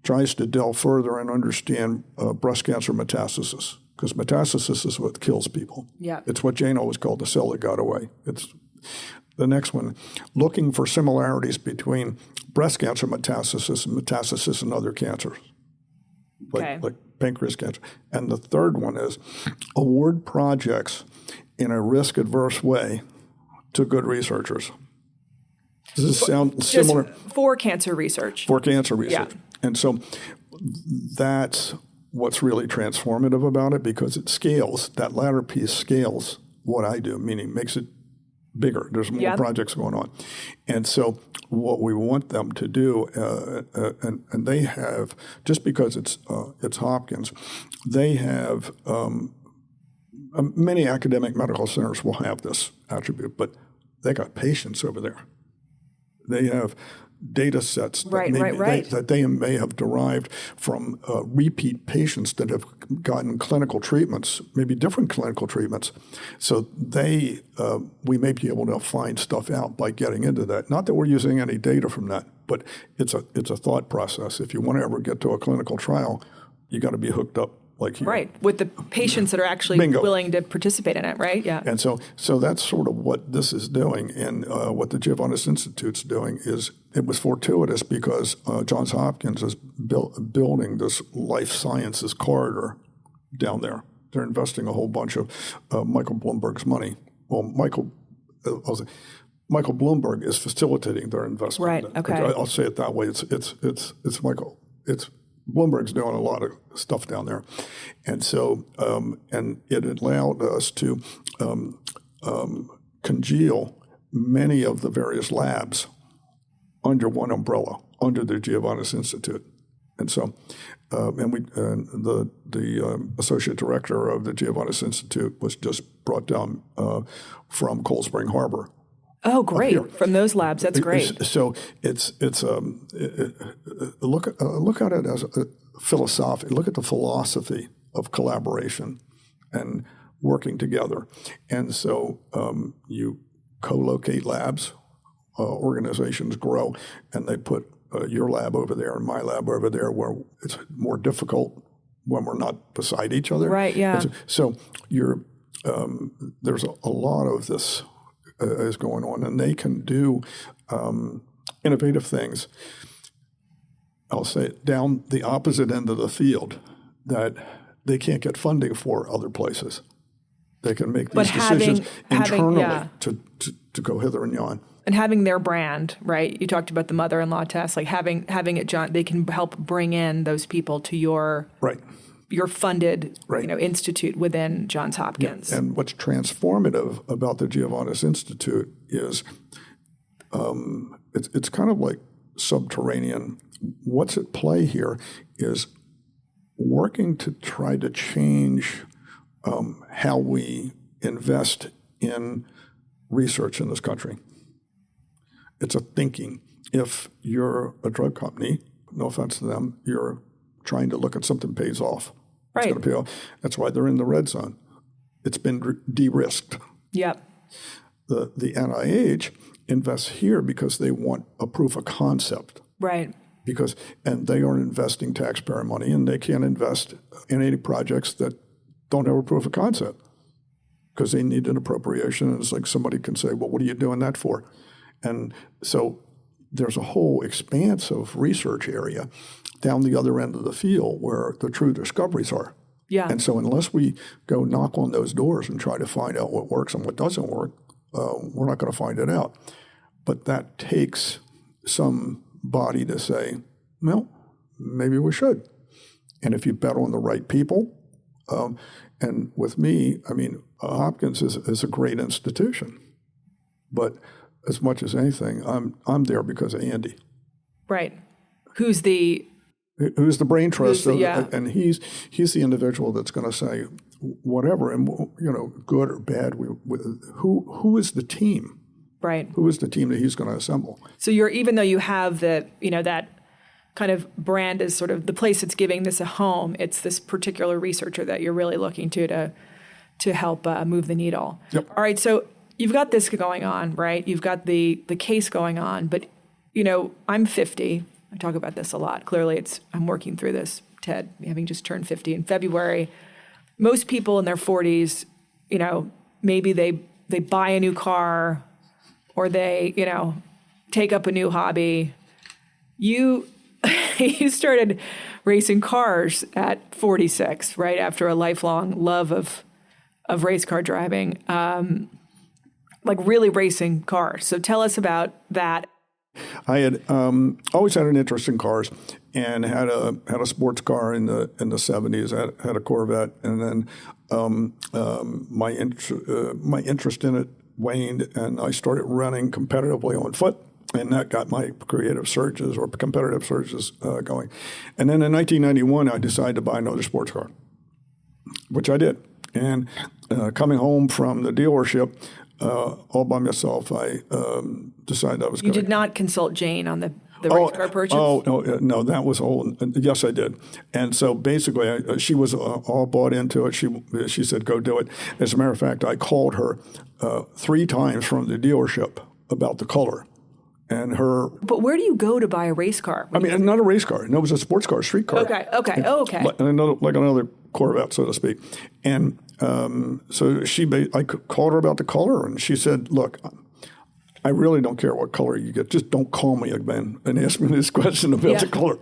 tries to delve further and understand breast cancer metastasis, because metastasis is what kills people. Yeah. It's what Jane always called the cell that got away. It's the next one, looking for similarities between breast cancer metastasis and metastasis in other cancers, like pancreas cancer. And the third one is award projects in a risk-adverse way to good researchers. Does this sound similar? For cancer research. For cancer research. Yeah. And so that's what's really transformative about it, because it scales. That latter piece scales what I do, meaning makes it bigger. There's more projects going on. And so what we want them to do, and they have, just because it's Hopkins, they have, many academic medical centers will have this attribute, but they got patients over there. They have data sets that they may have derived from repeat patients that have gotten clinical treatments, maybe different clinical treatments. So we may be able to find stuff out by getting into that. Not that we're using any data from that, but it's a thought process. If you want to ever get to a clinical trial, you got to be hooked up like here. Right, with the patients that are actually willing to participate in it, right? Yeah. And so that's sort of what this is doing, and what the Giovanis Institute's doing is, it was fortuitous because Johns Hopkins is building this life sciences corridor down there. They're investing a whole bunch of Michael Bloomberg's money. Well, Michael Bloomberg is facilitating their investment. Right. Okay. I'll say it that way. It's Michael. Bloomberg's doing a lot of stuff down there. And so, and it allowed us to congeal many of the various labs under one umbrella, under the Giovanis Institute. And so, the associate director of the Giovanis Institute was just brought down from Cold Spring Harbor. Oh, great! From those labs, that's great. So look at it as a philosophy. Look at the philosophy of collaboration and working together. And so you co-locate labs, organizations grow, and they put your lab over there and my lab over there, where it's more difficult when we're not beside each other. Right. Yeah. So there's a lot of this. Is going on, and they can do innovative things. I'll say it, down the opposite end of the field that they can't get funding for other places. They can make these decisions internally to go hither and yon. And having their brand, right? You talked about the mother-in-law test, like having it, John. They can help bring in those people to your funded institute within Johns Hopkins. Yeah. And what's transformative about the Giovanis Institute is it's kind of like subterranean. What's at play here is working to try to change how we invest in research in this country. It's a thinking. If you're a drug company, no offense to them, you're trying to look at something pays off. Right. It's going to pay off. That's why they're in the red zone. It's been de-risked. Yep. The NIH invests here because they want a proof of concept. Right. And they are investing taxpayer money, and they can't invest in any projects that don't have a proof of concept because they need an appropriation. And it's like somebody can say, well, what are you doing that for? And so there's a whole expanse of research area down the other end of the field where the true discoveries are. Yeah. And so unless we go knock on those doors and try to find out what works and what doesn't work, we're not going to find it out. But that takes somebody to say, well, maybe we should. And if you bet on the right people, and with me, I mean, Hopkins is a great institution. But as much as anything, I'm there because of Andy. Right. Who's the brain trust, and he's the individual that's going to say whatever, and good or bad. Who is the team? Right. Who is the team that he's going to assemble? So even though you have that kind of brand as sort of the place that's giving this a home, it's this particular researcher that you're really looking to help move the needle. Yep. All right. So you've got this going on, right? You've got the case going on, but I'm 50. I talk about this a lot. Clearly, I'm working through this, Ted, having just turned 50 in February. Most people in their 40s, maybe they buy a new car or they, take up a new hobby. You started racing cars at 46, right? After a lifelong love of race car driving, like really racing cars. So tell us about that. I had always had an interest in cars, and had a sports car in the 70s. I had a Corvette, and then my interest in it waned, and I started running competitively on foot, and that got my competitive surges going. And then in 1991, I decided to buy another sports car, which I did. And coming home from the dealership, all by myself, I decided I was going to... You did not consult Jane on the race car purchase? No, that was all... Yes, I did. And so basically, she was all bought into it. She said, go do it. As a matter of fact, I called her 3 times from the dealership about the color. And her... But where do you go to buy a race car? Not a race car. No, it was a sports car, street car. Okay. Okay. Like another Corvette, so to speak. And so I called her about the color, and she said, look, I really don't care what color you get. Just don't call me again and ask me this question about the color,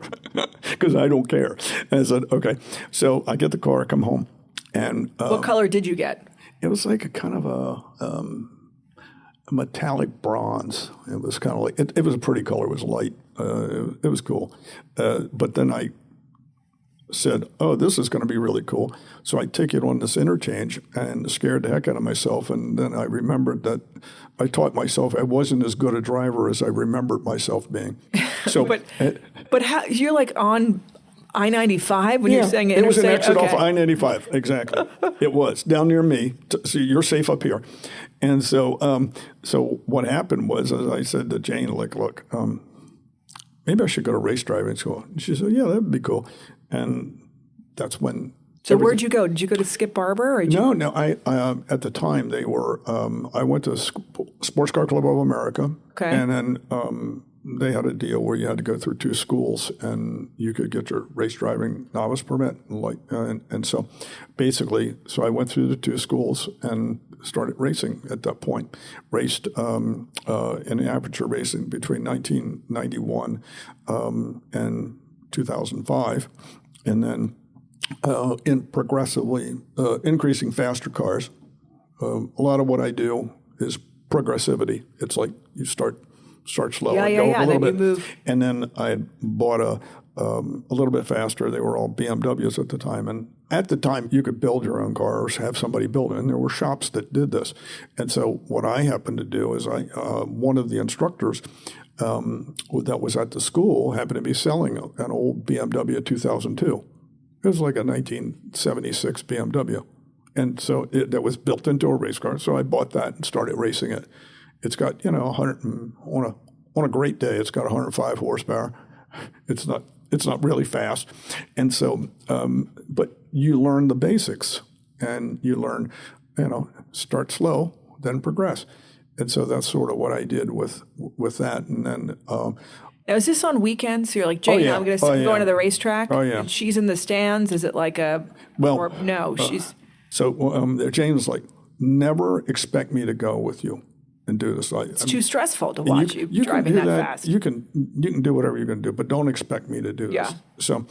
because I don't care. And I said, okay. So I get the car, I come home. And what color did you get? It was like a kind of a metallic bronze. It was kind of like, it was a pretty color. It was light. It was cool. But then I said, oh, this is going to be really cool. So I take it on this interchange and scared the heck out of myself. And then I remembered that I taught myself I wasn't as good a driver as I remembered myself being. So, but how, you're like on I-95 when you're saying it was an exit off I-95. Exactly. It was down near me. So you're safe up here. And so, so what happened was, as I said to Jane, like, look, maybe I should go to race driving school. And she said, yeah, that'd be cool. And that's when. So where'd you go? Did you go to Skip Barber? Or No. I at the time they were. I went to Sports Car Club of America, and then they had a deal where you had to go through 2 schools, and you could get your race driving novice permit. And so, basically, I went through the 2 schools and started racing at that point. Raced in the aperture racing between 1991 and 2005, and then in progressively increasing faster cars. A lot of what I do is progressivity. It's like you start slow and go up a little bit. Move. And then I bought a little bit faster. They were all BMWs at the time. And at the time, you could build your own cars, have somebody build it. And there were shops that did this. And so what I happened to do is one of the instructors that was at the school happened to be selling an old BMW 2002. It was like a 1976 BMW. And so that was built into a race car. So I bought that and started racing it. It's got, 100 on a great day, it's got 105 horsepower. It's not really fast. And so, but you learn the basics, and you learn, start slow, then progress. And so that's sort of what I did with that. And then now, is this on weekends? So you're like, Jane, I'm going to go into the racetrack. Oh, yeah. And she's in the stands. Is it like she's. So Jane was like, never expect me to go with you and do this. It's too stressful to watch you driving that fast. You can do whatever you're going to do, but don't expect me to do this. Yeah. So,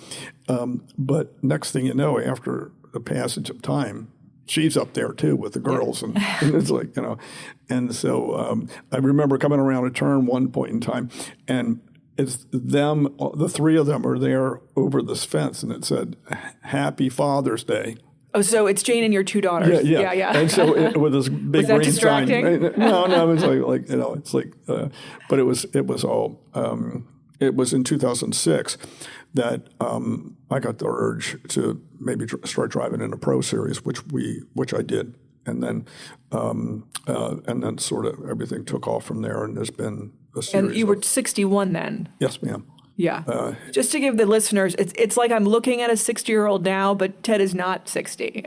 but next thing you know, after the passage of time, she's up there too with the girls, and it's like, and so I remember coming around a turn one point in time, and it's them, the 3 of them are there over this fence, and it said, "Happy Father's Day." Oh, so it's Jane and your 2 daughters. Yeah. And so with this big green distracting? sign. No, it's like but it was all. It was in 2006 that I got the urge to maybe start driving in a pro series, which I did, then sort of everything took off from there, and there's been a series. And you were 61 then? Yes, ma'am. Yeah. Just to give the listeners, it's like I'm looking at a 60-year-old now, but Ted is not 60.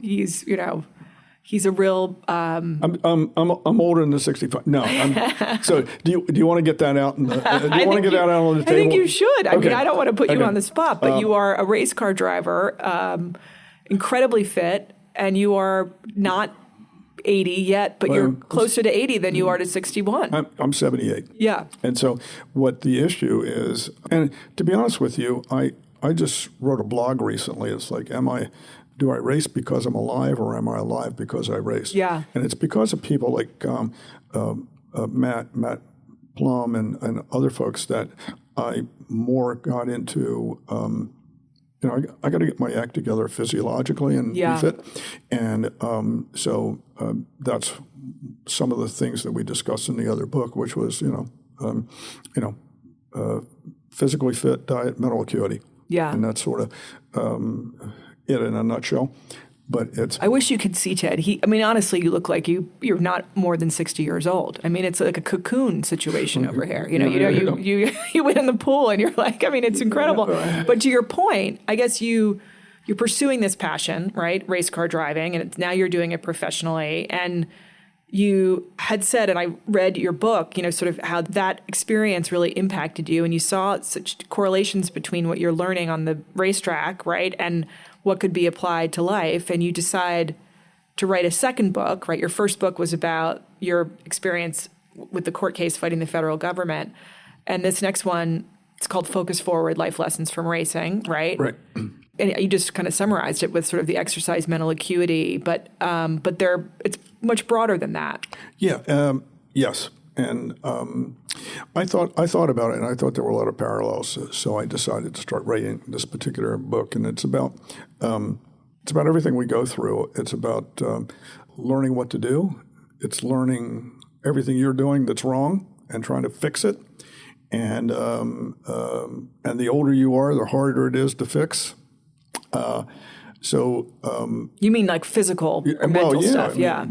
He's a real. I'm older than the 65. No. So do you want to get that out? Do you want to get that out on the table? I think you should. I mean, I don't want to put you Okay. on the spot, but you are a race car driver, incredibly fit, and you are not 80 yet, but you're closer to 80 than you are to 61. I'm 78. Yeah. And so what the issue is, and to be honest with you, I just wrote a blog recently. It's like, do I race because I'm alive, or am I alive because I race? Yeah. And it's because of people like Matt Plum and other folks that I more got into. I got to get my act together physiologically and be fit, and so that's some of the things that we discussed in the other book, which was physically fit, diet, mental acuity, and that's sort of it in a nutshell. But it's. I wish you could see Ted. Honestly, you look like you're not more than 60 years old. I mean, it's like a cocoon situation over here. You went in the pool and you're like, it's incredible. But to your point, I guess you're pursuing this passion, right? Race car driving, and now you're doing it professionally. And you had said, and I read your book, sort of how that experience really impacted you, and you saw such correlations between what you're learning on the racetrack, right, and what could be applied to life, and you decide to write a second book, right? Your first book was about your experience with the court case fighting the federal government, and this next one, it's called Focus Forward, Life Lessons from Racing, right? Right. And you just kind of summarized it with sort of the exercise mental acuity, but it's much broader than that. Yeah. Yes. And I thought about it, and I thought there were a lot of parallels. So I decided to start writing this particular book, and it's about everything we go through. It's about learning what to do. It's learning everything you're doing that's wrong and trying to fix it. And the older you are, the harder it is to fix. You mean like physical or mental stuff? Yeah.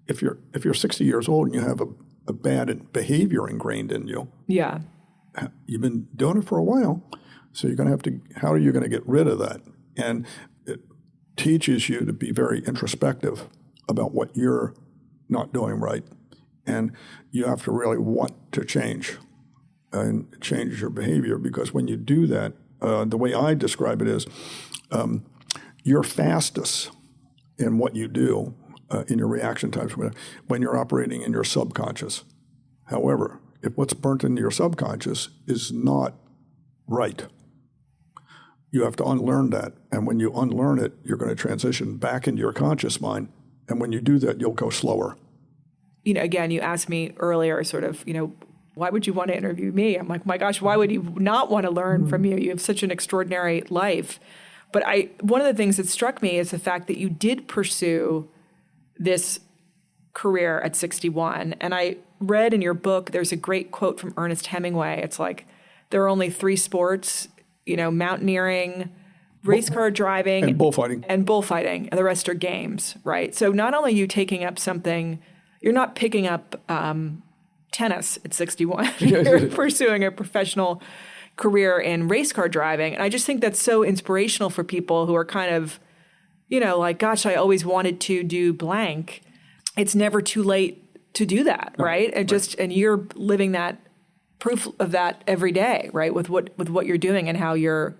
If you're 60 years old and you have a bad behavior ingrained in you, you've been doing it for a while, so you're going to have to. How are you going to get rid of that? And it teaches you to be very introspective about what you're not doing right, and you have to really want to change and change your behavior, because when you do that, the way I describe it is, you're fastest in what you do. In your reaction times when you're operating in your subconscious. However, if what's burnt into your subconscious is not right, you have to unlearn that. And when you unlearn it, you're going to transition back into your conscious mind. And when you do that, you'll go slower. Again, you asked me earlier sort of, why would you want to interview me? I'm like, my gosh, why would you not want to learn from you? You have such an extraordinary life. But one of the things that struck me is the fact that you did pursue this career at 61. And I read in your book, there's a great quote from Ernest Hemingway. It's like, there are only 3 sports, mountaineering, race car driving, and bullfighting. And the rest are games, right? So not only are you taking up something, you're not picking up tennis at 61. You're pursuing a professional career in race car driving. And I just think that's so inspirational for people who are kind of, like, gosh, I always wanted to do blank. It's never too late to do that, right? And you're living that proof of that every day, right? With what you're doing and how you're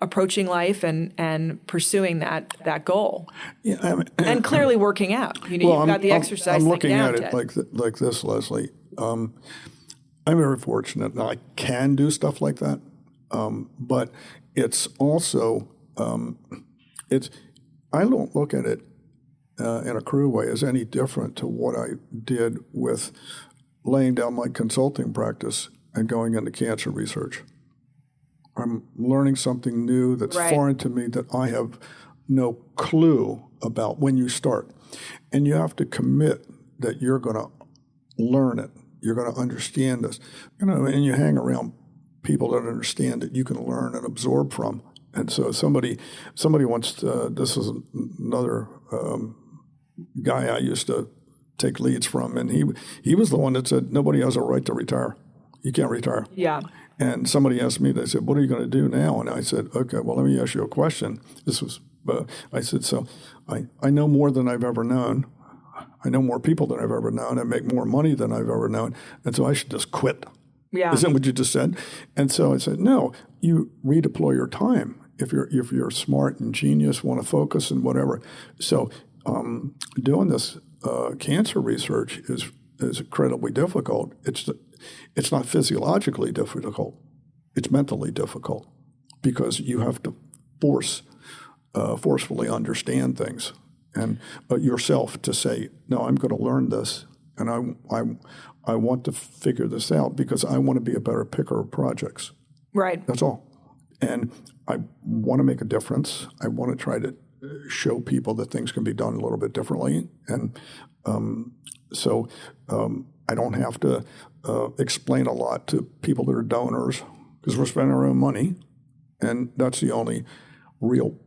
approaching life and pursuing that goal. Yeah, and clearly working out. You've got the exercise. I'm looking thing down, at it Ted. like this, Leslie. I'm very fortunate that I can do stuff like that, but it's also I don't look at it in a crude way as any different to what I did with laying down my consulting practice and going into cancer research. I'm learning something new that's foreign to me that I have no clue about when you start. And you have to commit that you're going to learn it. You're going to understand this. And you hang around people that understand that you can learn and absorb from, And so somebody once, this is another guy I used to take leads from, and he was the one that said, nobody has a right to retire. You can't retire. Yeah. And somebody asked me, they said, what are you going to do now? And I said, okay, well, let me ask you a question. I said, so I know more than I've ever known. I know more people than I've ever known. I make more money than I've ever known. And so I should just quit. Yeah. Isn't that what you just said? And so I said, no, you redeploy your time. If you're smart and genius, want to focus and whatever. So doing this cancer research is incredibly difficult. It's not physiologically difficult. It's mentally difficult because you have to forcefully understand things and yourself to say, no, I'm going to learn this, and I want to figure this out because I want to be a better picker of projects. Right. That's all. And I want to make a difference. I want to try to show people that things can be done a little bit differently. And so I don't have to explain a lot to people that are donors because we're spending our own money. And that's the only real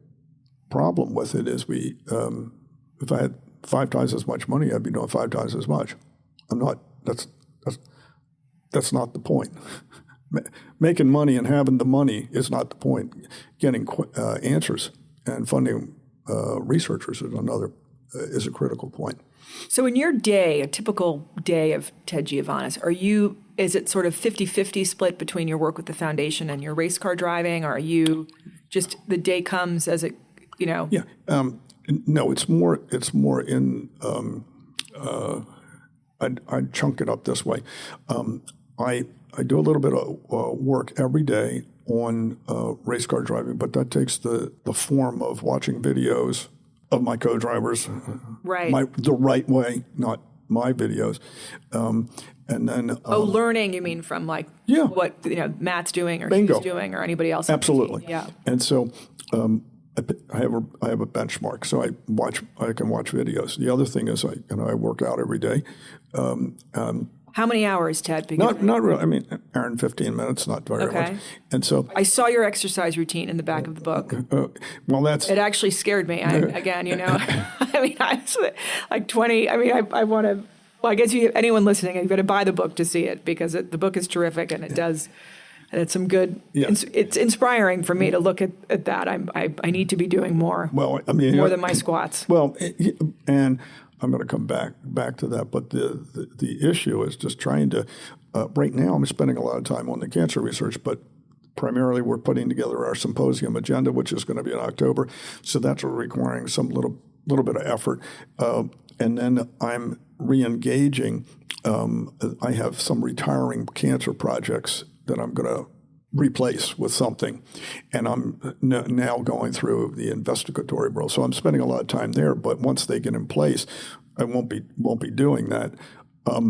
problem with it is if I had 5 times as much money, I'd be doing 5 times as much. I'm not. That's not the point. Making money and having the money is not the point. Getting answers and funding researchers is a critical point. So in your day, a typical day of Ted Giovanis, is it sort of 50-50 split between your work with the foundation and your race car driving, or are you just the day comes as it, Yeah. No, it's more in, I'd chunk it up this way. I do a little bit of work every day on race car driving, but that takes the form of watching videos of my co-drivers, right? The right way, not my videos, and then learning. You mean from what Matt's doing or bingo. He's doing or anybody else? Absolutely, yeah. And so I have a benchmark, so I can watch videos. The other thing is I work out every day. How many hours, Ted? Not really. I mean, hour and 15 minutes, not very much. And so I saw your exercise routine in the back of the book. Well, it actually scared me. I mean, I was like 20. I mean, I want to. Well, I guess anyone listening, you've got to buy the book to see it because the book is terrific and it does. And it's some good. Yeah. It's inspiring for me to look at that. I need to be doing more. Well, I mean, more than my squats. Well, and I'm going to come back to that, but the issue is just trying to. Right now, I'm spending a lot of time on the cancer research, but primarily we're putting together our symposium agenda, which is going to be in October. So that's requiring some little bit of effort, and then I'm re-engaging. I have some retiring cancer projects that I'm going to replace with something, and I'm now going through the investigatory role. So I'm spending a lot of time there. But once they get in place, I won't be doing that. I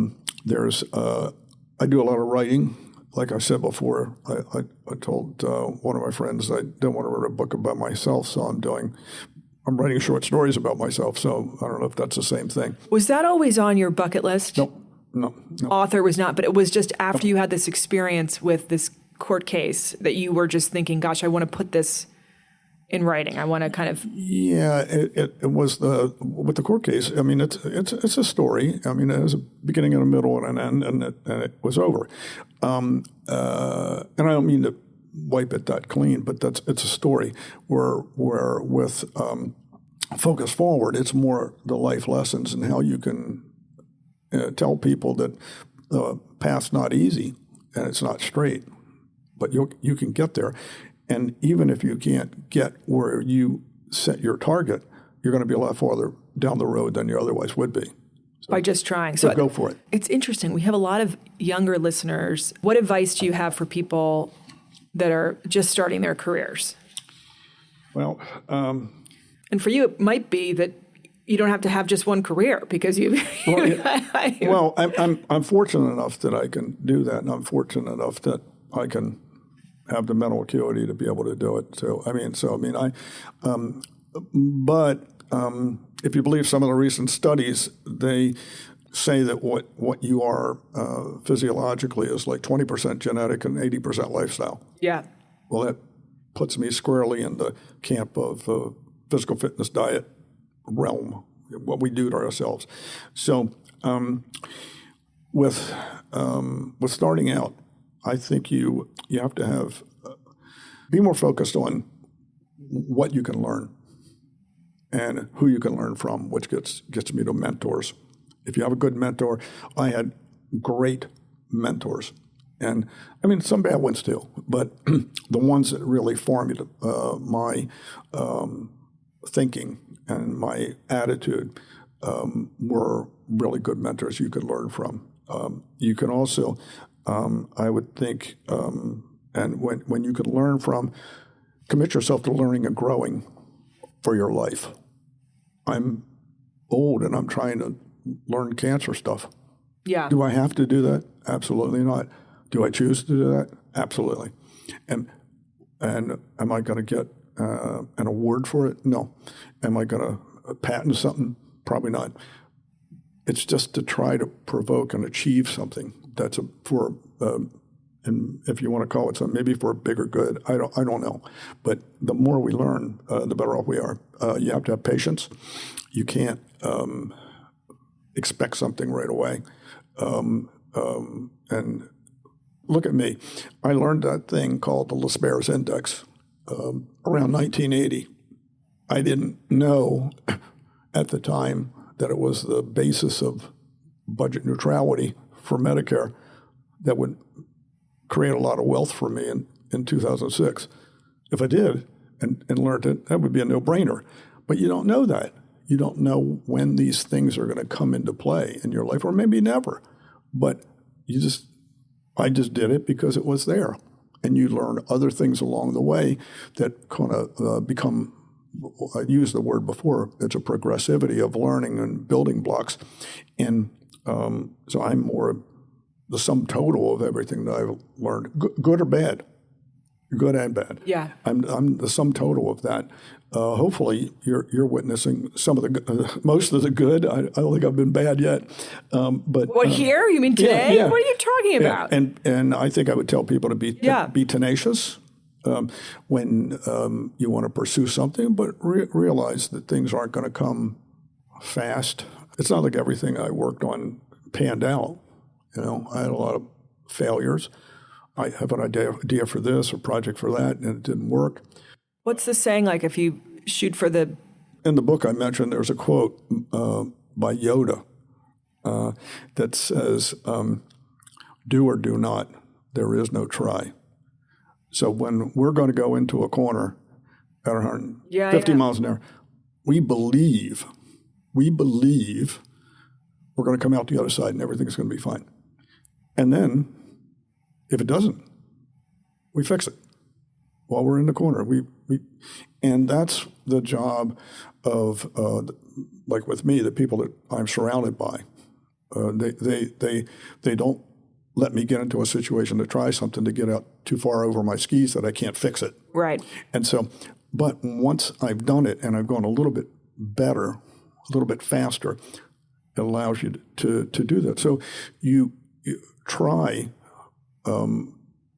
do a lot of writing. Like I said before, I told one of my friends I don't want to write a book about myself, so I'm writing short stories about myself. So I don't know if that's the same thing. Was that always on your bucket list? No. Author was not, but it was just after you had this experience with this court case that you were just thinking, gosh, I want to put this in writing. I want to kind of. Yeah, it was with the court case. I mean, it's a story. I mean, it has a beginning and a middle and an end, and it was over. And I don't mean to wipe it that clean, but it's a story where with Focus Forward, it's more the life lessons and how you can tell people that the path's not easy and it's not straight, but you can get there. And even if you can't get where you set your target, you're going to be a lot farther down the road than you otherwise would be. By just trying. So go for it. It's interesting. We have a lot of younger listeners. What advice do you have for people that are just starting their careers? Well, and for you, it might be that you don't have to have just one career because I'm fortunate enough that I can do that, and I'm fortunate enough that I can have the mental acuity to be able to do it. But if you believe some of the recent studies, they say that what you are physiologically is like 20% genetic and 80% lifestyle. Yeah. Well, puts me squarely in the camp of the physical fitness diet realm, what we do to ourselves. So with starting out, I think you have to be more focused on what you can learn and who you can learn from, which gets me to mentors. If you have a good mentor, I had great mentors. And I mean, some bad ones too, but the ones that really formed my thinking and my attitude were really good mentors you could learn from. You can also, I would think, and when you can learn from, commit yourself to learning and growing for your life. I'm old and I'm trying to learn cancer stuff. Yeah. Do I have to do that? Absolutely not. Do I choose to do that? Absolutely. And am I going to get an award for it? No. Am I going to patent something? Probably not. It's just to try to provoke and achieve something that's and if you want to call it something, maybe for a bigger good. I don't know. But the more we learn, the better off we are. You have to have patience. You can't expect something right away. And look at me. I learned that thing called the Lesper's Index around 1980. I didn't know at the time that it was the basis of budget neutrality for Medicare that would create a lot of wealth for me in 2006. If I did and learned it, that would be a no-brainer. But you don't know that. You don't know when these things are going to come into play in your life, or maybe never. But I just did it because it was there. And you learn other things along the way that kind of become, I used the word before, it's a progressivity of learning and building blocks. And so I'm more the sum total of everything that I've learned, good or bad, good and bad. Yeah. I'm the sum total of that. Hopefully, you're witnessing some of most of the good. I don't think I've been bad yet. But what here? You mean today? Yeah. What are you talking about? And I think I would tell people to be tenacious when you want to pursue something, but realize that things aren't going to come fast. It's not like everything I worked on panned out. I had a lot of failures. I have an idea for this or project for that, and it didn't work. What's the saying, like if you shoot for the... In the book I mentioned, there's a quote by Yoda that says, do or do not, there is no try. So when we're going to go into a corner at 150 miles an hour, we believe we're going to come out the other side and everything's going to be fine. And then, if it doesn't, we fix it while we're in the corner. And that's the job of, like with me, the people that I'm surrounded by. They don't let me get into a situation to try something to get out too far over my skis that I can't fix it. Right. And so, but once I've done it and I've gone a little bit better, a little bit faster, it allows you to do that. So you try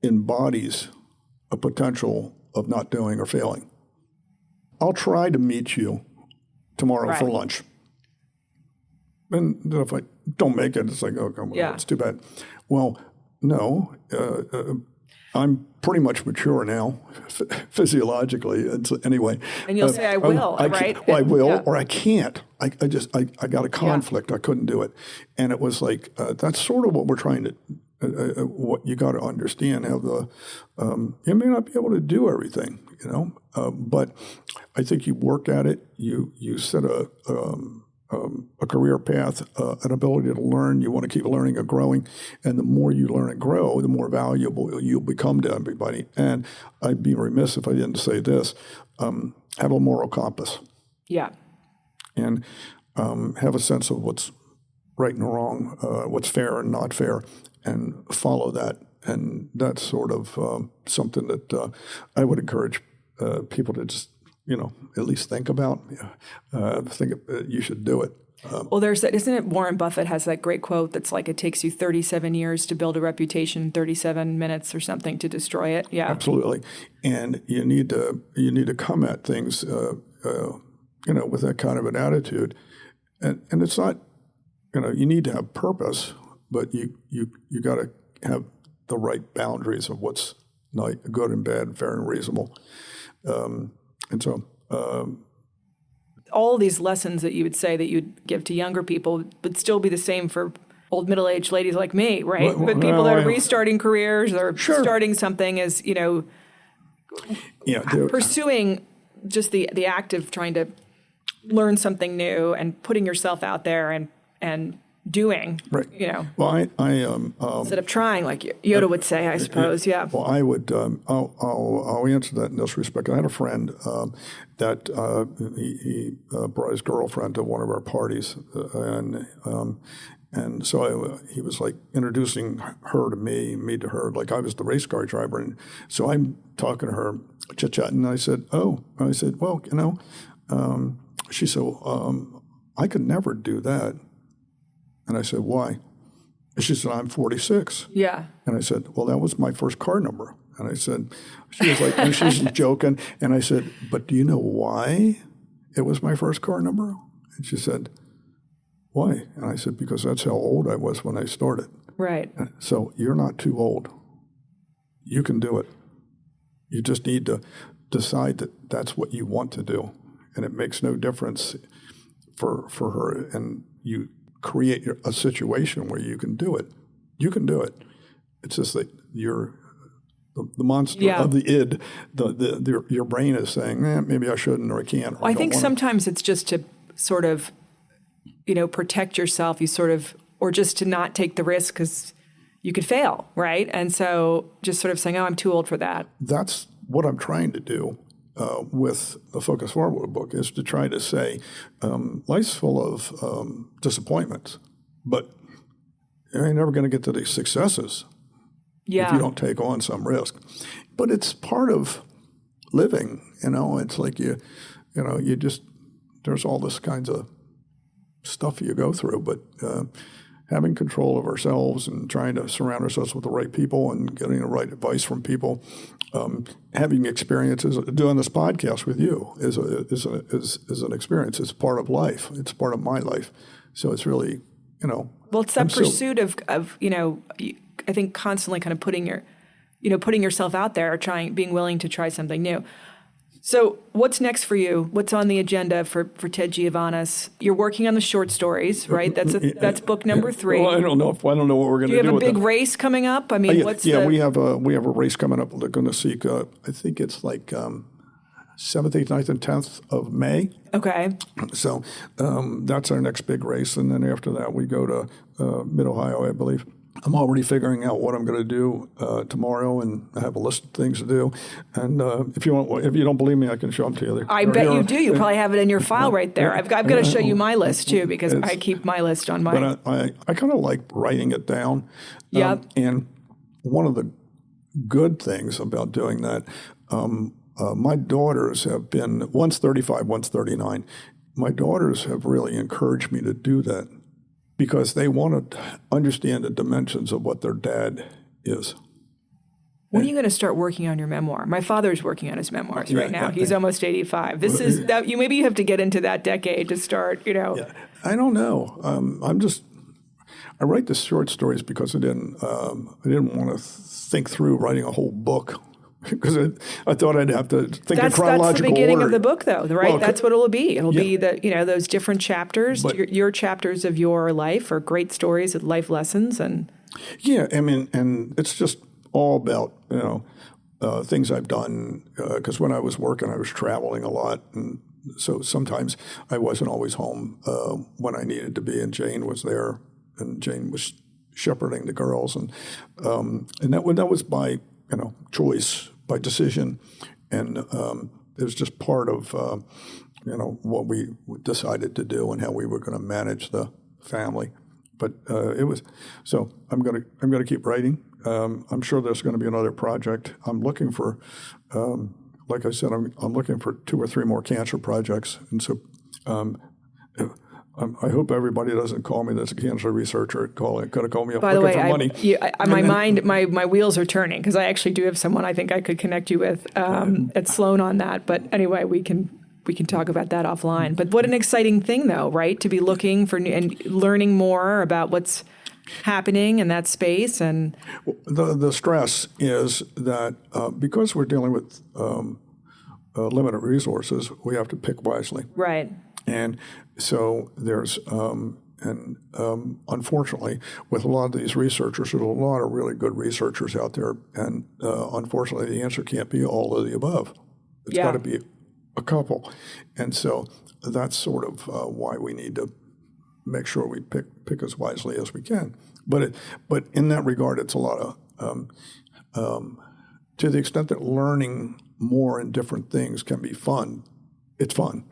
embodies a potential of not doing or failing. I'll try to meet you tomorrow for lunch. And if I don't make it, it's like, oh, come on, it's too bad. Well, no, I'm pretty much mature now, physiologically. Anyway. And you'll say, I will, right? I will, or I can't. I got a conflict. I couldn't do it. And it was like, that's sort of what we're trying to, what you got to understand, how you may not be able to do everything, but I think you work at it, you set a career path, an ability to learn. You want to keep learning and growing. And the more you learn and grow, the more valuable you'll become to everybody. And I'd be remiss if I didn't say this. Have a moral compass. Yeah. And have a sense of what's right and wrong, what's fair and not fair, and follow that. And that's sort of something that I would encourage people to just, at least think about. You should do it. Well, isn't it Warren Buffett has that great quote that's like, it takes you 37 years to build a reputation, 37 minutes or something to destroy it. Yeah, absolutely. And you need to come at things, with that kind of an attitude. And it's not, you need to have purpose, but you got to have the right boundaries of what's like good and bad, fair and reasonable. And so all these lessons that you would say that you'd give to younger people would still be the same for old middle-aged ladies like me, right? But people that are restarting careers or starting something is, pursuing just the act of trying to learn something new and putting yourself out there and doing, right. Well, instead of trying, like Yoda would say, I suppose. Yeah. Well, I would. I'll answer that in this respect. I had a friend that he brought his girlfriend to one of our parties, and so he was like introducing her to me to her, like I was the race car driver, and so I'm talking to her, chit-chatting, and I said, well, she said, I could never do that. And I said, why? And she said, I'm 46. Yeah. And I said, well, that was my first car number. And I said, she was like, and she's joking. And I said, but do you know why it was my first car number? And she said, why? And I said, because that's how old I was when I started. Right. So you're not too old. You can do it. You just need to decide that that's what you want to do. And it makes no difference for her. And you create a situation where you can do it. You can do it. It's just that you're the monster of the id. Your brain is saying, maybe I shouldn't, or I can't. Or I think sometimes it's just to sort of, protect yourself. You sort of, or just to not take the risk because you could fail, right? And so just sort of saying, I'm too old for that. That's what I'm trying to do. With the Focus Forward book is to try to say life's full of disappointments, but you're never going to get to the successes if you don't take on some risk. But it's part of living, It's like you just there's all this kinds of stuff you go through, but having control of ourselves and trying to surround ourselves with the right people and getting the right advice from people. Having experiences, doing this podcast with you is an experience. It's part of life. It's part of my life. So it's really, Well, it's that pursuit of I think constantly kind of putting yourself out there, being willing to try something new. So what's next for you? What's on the agenda for Ted Giovanis? You're working on the short stories, right? That's book number 3. Well, I don't know what we're going to do. Do you have a big race coming up? I mean, we have a race coming up. We're going to seek. I think it's like 7th, 8th, 9th, and 10th of May. Okay. So that's our next big race, and then after that we go to Mid-Ohio, I believe. I'm already figuring out what I'm going to do tomorrow, and I have a list of things to do. And if you don't believe me, I can show them to you. I bet you do. You probably have it in your file right there. I've got to show you my list too, because I keep my list on my. But I kind of like writing it down. Yeah. And one of the good things about doing that, my daughters have been, one's 35, one's 39. My daughters have really encouraged me to do that, because they want to understand the dimensions of what their dad is. When are you going to start working on your memoir? My father's working on his memoirs right now. He's almost 85. This is that maybe you have to get into that decade to start. Yeah. I don't know. I write the short stories because I didn't want to think through writing a whole book. Because I thought I'd have to think in chronological order. That's the beginning of the book, though, right? Well, that's what it'll be. It'll be those different chapters, your chapters of your life, or great stories of life lessons, and and it's just all about things I've done. Because when I was working, I was traveling a lot, and so sometimes I wasn't always home when I needed to be, and Jane was there, and Jane was shepherding the girls, and that was by choice, by decision, and it was just part of what we decided to do and how we were going to manage the family. But it was so. I'm gonna keep writing. I'm sure there's going to be another project. I'm looking for, like I said, I'm looking for 2 or 3 more cancer projects, and so I hope everybody doesn't call me that's a cancer researcher. Could have called me up By the looking way, for money. my wheels are turning because I actually do have someone I think I could connect you with at Sloan on that. But anyway, we can talk about that offline. But what an exciting thing, though, right? To be looking for and learning more about what's happening in that space. And the stress is that because we're dealing with limited resources, we have to pick wisely. Right. And so there's, unfortunately, with a lot of these researchers, there's a lot of really good researchers out there. And unfortunately, the answer can't be all of the above. It's got to be a couple. And so that's sort of why we need to make sure we pick as wisely as we can. But in that regard, it's a lot of, to the extent that learning more and different things can be fun, it's fun.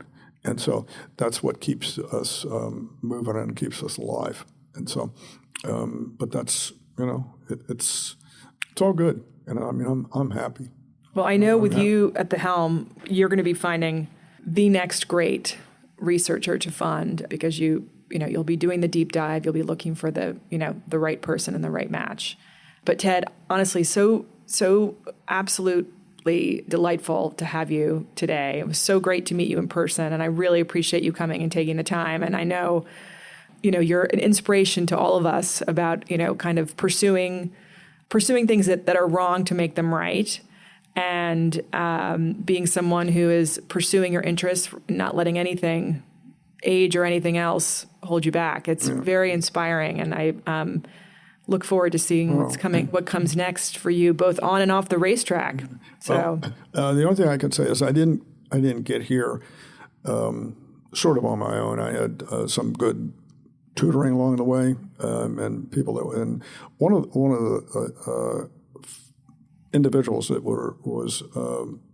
And so that's what keeps us moving and keeps us alive. And so, but that's, it's all good. And I mean, I'm happy. Well, I know with you at the helm, you're going to be finding the next great researcher to fund because you'll be doing the deep dive. You'll be looking for the right person and the right match. But Ted, honestly, so absolutely delightful to have you today. It was so great to meet you in person, and I really appreciate you coming and taking the time. And I know, you're an inspiration to all of us about, kind of pursuing things that are wrong to make them right, and being someone who is pursuing your interests, not letting anything, age or anything else, hold you back. It's very inspiring, and I look forward to seeing what comes next for you, both on and off the racetrack. So, the only thing I can say is I didn't get here sort of on my own. I had some good tutoring along the way, and people and one of the individuals that was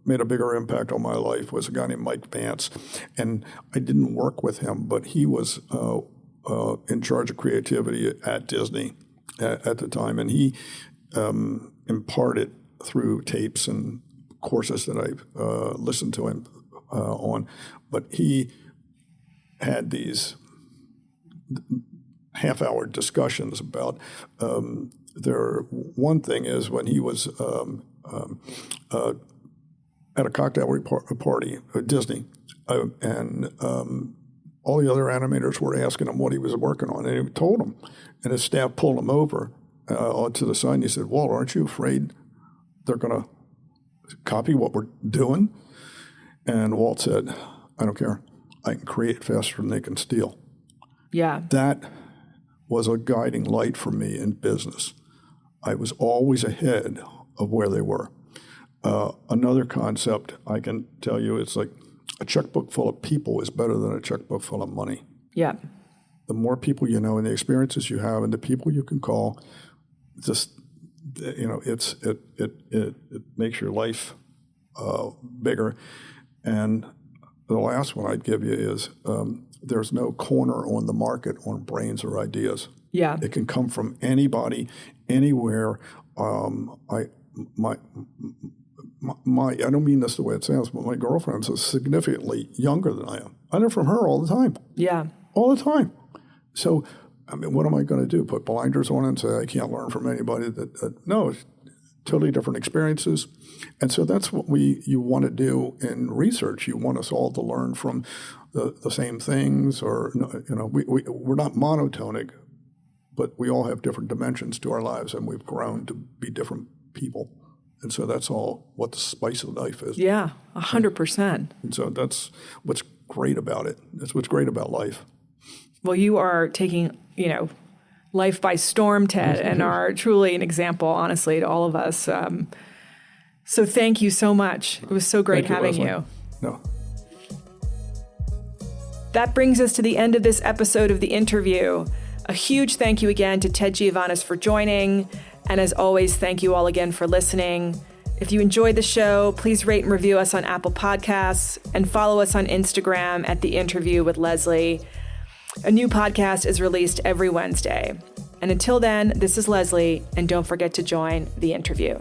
made a bigger impact on my life was a guy named Mike Vance, and I didn't work with him, but he was in charge of creativity at Disney at the time, and he imparted through tapes and courses that I listened to him on, but he had these half-hour discussions about one thing is when he was at a cocktail party at Disney, and all the other animators were asking him what he was working on, and he told them, and his staff pulled him over to the side, and he said, "Walt, aren't you afraid they're going to copy what we're doing?" And Walt said, "I don't care. I can create faster than they can steal." Yeah. That was a guiding light for me in business. I was always ahead of where they were. Another concept I can tell you, it's like a checkbook full of people is better than a checkbook full of money. Yeah. The more people you know and the experiences you have and the people you can call, just it makes your life bigger. And the last one I'd give you is there's no corner on the market on brains or ideas. Yeah. It can come from anybody, anywhere. I don't mean this the way it sounds, but my girlfriend is significantly younger than I am. I learn from her all the time. Yeah. All the time. So, I mean, what am I going to do? Put blinders on and say I can't learn from anybody? No, it's totally different experiences. And so that's what you want to do in research. You want us all to learn from the same things, or we're not monotonic, but we all have different dimensions to our lives, and we've grown to be different people. And so that's all what the spice of life is. Yeah, 100%. And so that's what's great about it. That's what's great about life. Well, you are taking, life by storm, Ted, and are truly an example, honestly, to all of us. So thank you so much. It was so great having you. No. That brings us to the end of this episode of The Interview. A huge thank you again to Ted Giovanis for joining. And as always, thank you all again for listening. If you enjoyed the show, please rate and review us on Apple Podcasts and follow us on Instagram at The Interview with Leslie. A new podcast is released every Wednesday. And until then, this is Leslie, and don't forget to join The Interview.